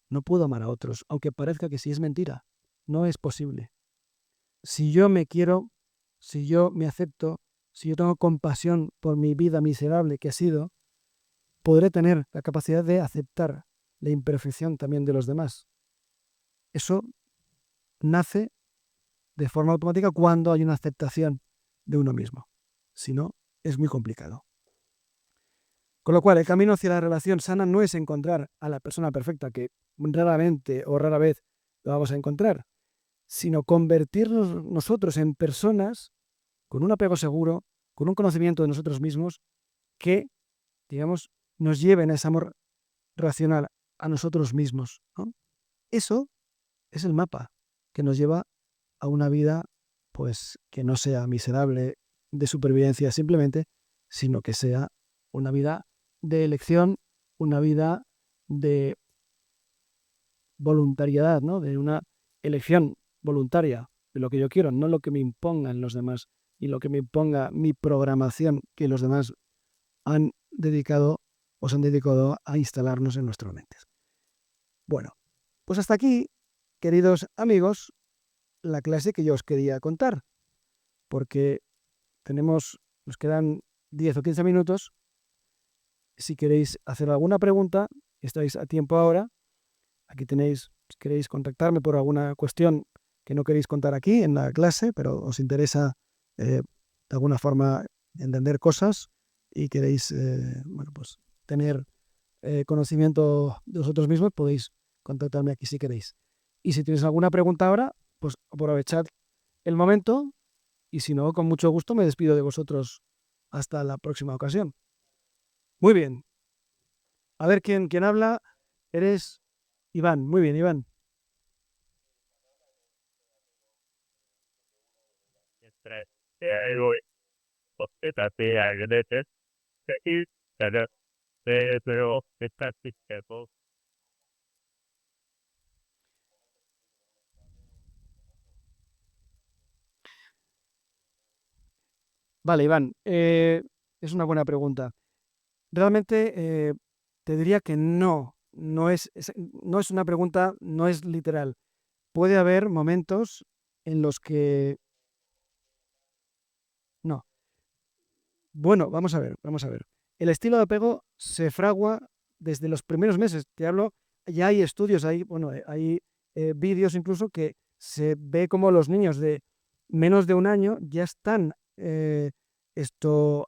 no puedo amar a otros, aunque parezca que sí, es mentira. No es posible. Si yo me quiero, si yo me acepto, si yo tengo compasión por mi vida miserable que ha sido, podré tener la capacidad de aceptar la imperfección también de los demás. Eso nace de forma automática cuando hay una aceptación de uno mismo. Si no, es muy complicado. Con lo cual, el camino hacia la relación sana no es encontrar a la persona perfecta, que raramente o rara vez lo vamos a encontrar, sino convertirnos nosotros en personas con un apego seguro, con un conocimiento de nosotros mismos, que, digamos, nos lleven a ese amor racional a nosotros mismos, ¿no? Eso es el mapa que nos lleva a una vida, pues, que no sea miserable de supervivencia simplemente, sino que sea una vida de elección, una vida de voluntariedad, ¿no? De una elección voluntaria de lo que yo quiero, no lo que me impongan los demás y lo que me imponga mi programación que los demás han dedicado o se han dedicado a instalarnos en nuestras mentes. Bueno, pues hasta aquí, queridos amigos, la clase que yo os quería contar, porque nos quedan 10 o 15 minutos. Si queréis hacer alguna pregunta, estáis a tiempo ahora. Aquí tenéis, si queréis contactarme por alguna cuestión que no queréis contar aquí en la clase, pero os interesa de alguna forma entender cosas y queréis bueno, pues, tener conocimiento de vosotros mismos, podéis contactarme aquí si queréis. Y si tenéis alguna pregunta ahora, pues aprovechad el momento y si no, con mucho gusto me despido de vosotros hasta la próxima ocasión. Muy bien. A ver quién habla. Eres Iván. Muy bien, Iván. Mientras sea egoísta, trate agradecer, seguir, pero estar dispuesto. Vale, Iván. Es una buena pregunta. Realmente te diría que no es una pregunta, no es literal. Puede haber momentos en los que no. Bueno, vamos a ver. El estilo de apego se fragua desde los primeros meses. Te hablo, ya hay estudios, hay vídeos incluso que se ve como los niños de menos de un año ya están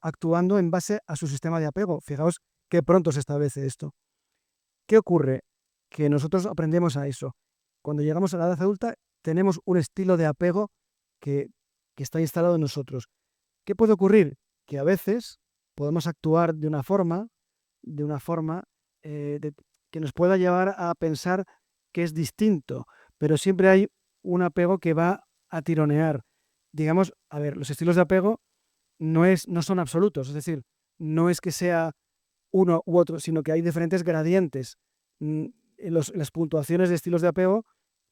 actuando en base a su sistema de apego. Fijaos qué pronto se establece esto. ¿Qué ocurre? Que nosotros aprendemos a eso. Cuando llegamos a la edad adulta, tenemos un estilo de apego que, que está instalado en nosotros. ¿Qué puede ocurrir? Que a veces podemos actuar de una forma que nos pueda llevar a pensar que es distinto, pero siempre hay un apego que va a tironear. Digamos, a ver, los estilos de apego no son absolutos, es decir, no es que sea uno u otro, sino que hay diferentes gradientes. En las puntuaciones de estilos de apego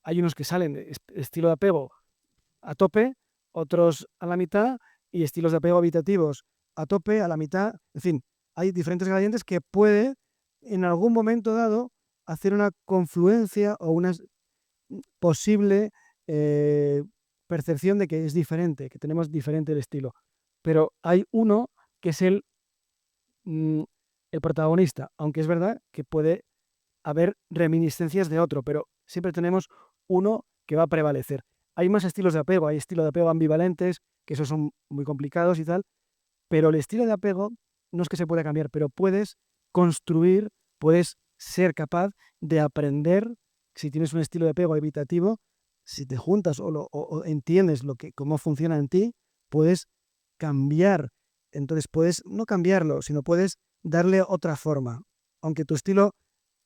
hay unos que salen estilo de apego a tope, otros a la mitad y estilos de apego habitativos a tope, a la mitad. En fin, hay diferentes gradientes que puede en algún momento dado hacer una confluencia o una posible percepción de que es diferente, que tenemos diferente el estilo. Pero hay uno que es mm, el protagonista, aunque es verdad que puede haber reminiscencias de otro, pero siempre tenemos uno que va a prevalecer. Hay más estilos de apego, hay estilos de apego ambivalentes, que esos son muy complicados y tal, pero el estilo de apego no es que se pueda cambiar, pero puedes construir, puedes ser capaz de aprender, si tienes un estilo de apego evitativo, si te juntas o entiendes cómo funciona en ti, puedes cambiar. Entonces puedes no cambiarlo, sino puedes darle otra forma. Aunque tu estilo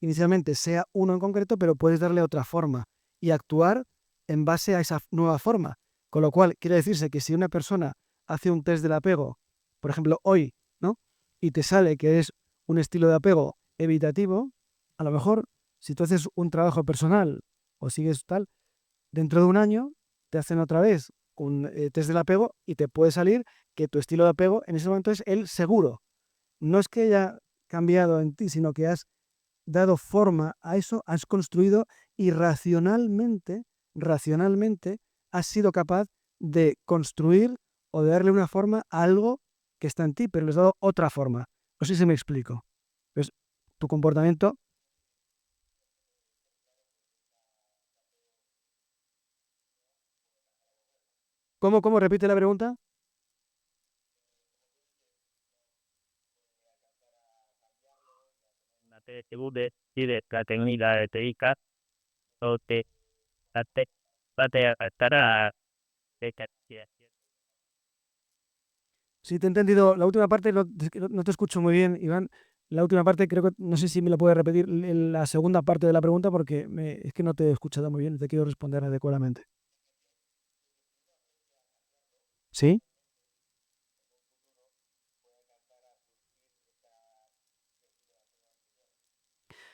inicialmente sea uno en concreto, pero puedes darle otra forma y actuar en base a esa nueva forma. Con lo cual, quiere decirse que si una persona hace un test del apego, por ejemplo, hoy, ¿no? Y te sale que es un estilo de apego evitativo, a lo mejor, si tú haces un trabajo personal o sigues tal, dentro de un año te hacen otra vez un test del apego y te puede salir que tu estilo de apego en ese momento es el seguro. No es que haya cambiado en ti, sino que has dado forma a eso, has construido y racionalmente has sido capaz de construir o de darle una forma a algo que está en ti, pero le has dado otra forma. No sé si me explico. Pues tu comportamiento. ¿Cómo? Repite la pregunta. Te bude dire la tecnica eléctrica o te ate bate atara de catia. Sí, te he entendido. La última parte no te escucho muy bien, Iván. La última parte creo que no sé si me la puedes repetir la segunda parte de la pregunta porque es que no te he escuchado muy bien. Te quiero responder adecuadamente. ¿Sí?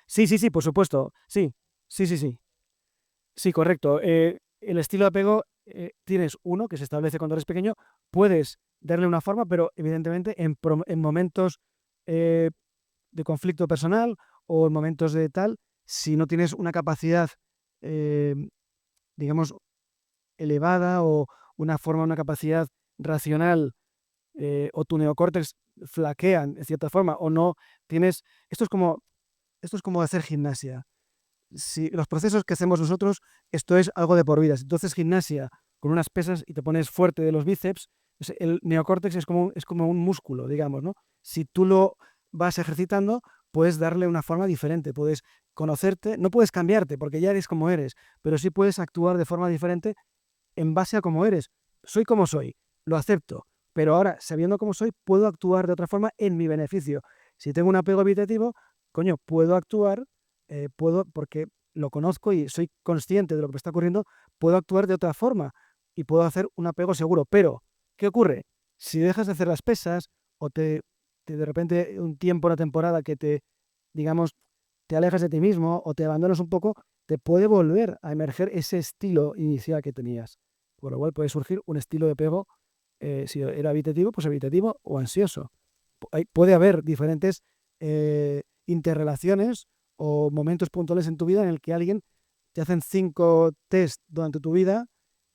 Sí, por supuesto. Sí. Sí, correcto. El estilo de apego, tienes uno que se establece cuando eres pequeño, puedes darle una forma, pero evidentemente en momentos eh, de conflicto personal o en momentos de tal, si no tienes una capacidad, eh, digamos, elevada o una capacidad racional, o tu neocórtex flaquea en cierta forma o no tienes, esto es como, esto es como hacer gimnasia. Si los procesos que hacemos nosotros, esto es algo de por vida. Si tú haces gimnasia con unas pesas y te pones fuerte de los bíceps, pues el neocórtex es como un músculo, digamos, ¿no? Si tú lo vas ejercitando, puedes darle una forma diferente, puedes conocerte, no puedes cambiarte porque ya eres como eres, pero sí puedes actuar de forma diferente en base a cómo eres. Soy como soy, lo acepto, pero ahora, sabiendo cómo soy, puedo actuar de otra forma en mi beneficio. Si tengo un apego evitativo, coño, puedo actuar, porque lo conozco y soy consciente de lo que me está ocurriendo, puedo actuar de otra forma y puedo hacer un apego seguro. Pero, ¿qué ocurre? Si dejas de hacer las pesas o de repente un tiempo, una temporada que digamos, te alejas de ti mismo o te abandonas un poco, te puede volver a emerger ese estilo inicial que tenías. Por lo cual puede surgir un estilo de apego, si era evitativo, pues evitativo o ansioso. Puede haber diferentes interrelaciones o momentos puntuales en tu vida en el que alguien te hacen 5 test durante tu vida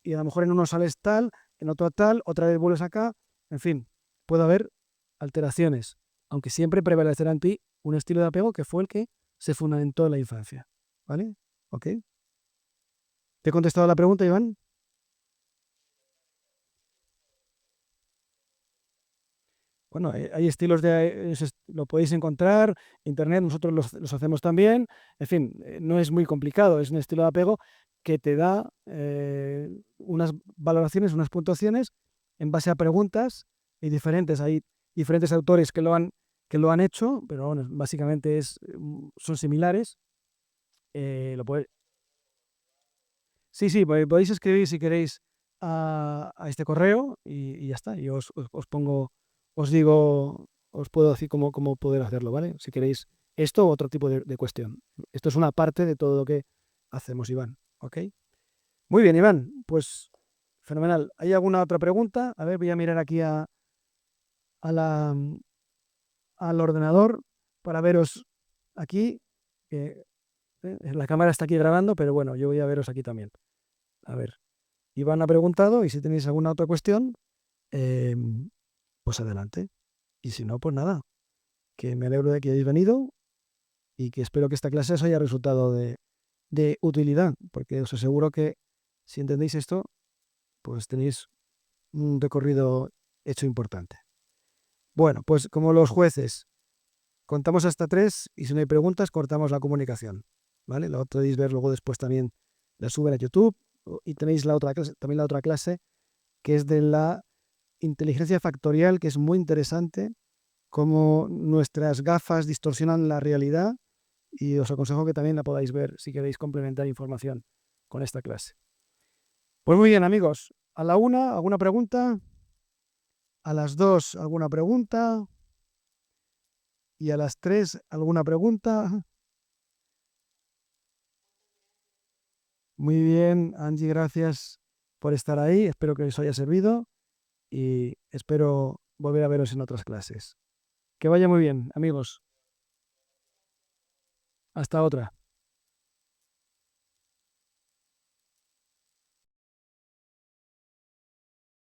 y a lo mejor en uno sales tal, en otro tal, otra vez vuelves acá. En fin, puede haber alteraciones, aunque siempre prevalecerá en ti un estilo de apego que fue el que se fundamentó en la infancia. ¿Vale? ¿Ok? ¿Te he contestado la pregunta, Iván? Bueno, hay estilos lo podéis encontrar, internet, nosotros los hacemos también. En fin, no es muy complicado, es un estilo de apego que te da unas valoraciones, unas puntuaciones en base a preguntas y diferentes. Hay diferentes autores que lo han hecho, pero bueno, básicamente son similares. Lo puede- sí, podéis escribir si queréis a este correo y ya está. Y os pongo, os digo, os puedo decir cómo poder hacerlo, ¿vale? Si queréis esto u otro tipo de cuestión. Esto es una parte de todo lo que hacemos, Iván. ¿Ok? Muy bien, Iván. Pues fenomenal. ¿Hay alguna otra pregunta? A ver, voy a mirar aquí a al ordenador para veros aquí. que, la cámara está aquí grabando, pero bueno, yo voy a veros aquí también. A ver. Iván ha preguntado y si tenéis alguna otra cuestión, eh, pues adelante. Y si no, pues nada, que me alegro de que hayáis venido y que espero que esta clase os haya resultado de utilidad, porque os aseguro que si entendéis esto, pues tenéis un recorrido hecho importante. Bueno, pues como los jueces, contamos hasta 3 y si no hay preguntas, cortamos la comunicación. ¿Vale? Lo podéis ver luego después también, la suben a YouTube y tenéis también la otra clase que es de la inteligencia factorial, que es muy interesante, cómo nuestras gafas distorsionan la realidad y os aconsejo que también la podáis ver si queréis complementar información con esta clase. Pues muy bien, amigos. A la 1, ¿alguna pregunta? A las 2, ¿alguna pregunta? Y a las 3, ¿alguna pregunta? Muy bien, Angie, gracias por estar ahí. Espero que os haya servido y espero volver a veros en otras clases. Que vaya muy bien, amigos. Hasta otra.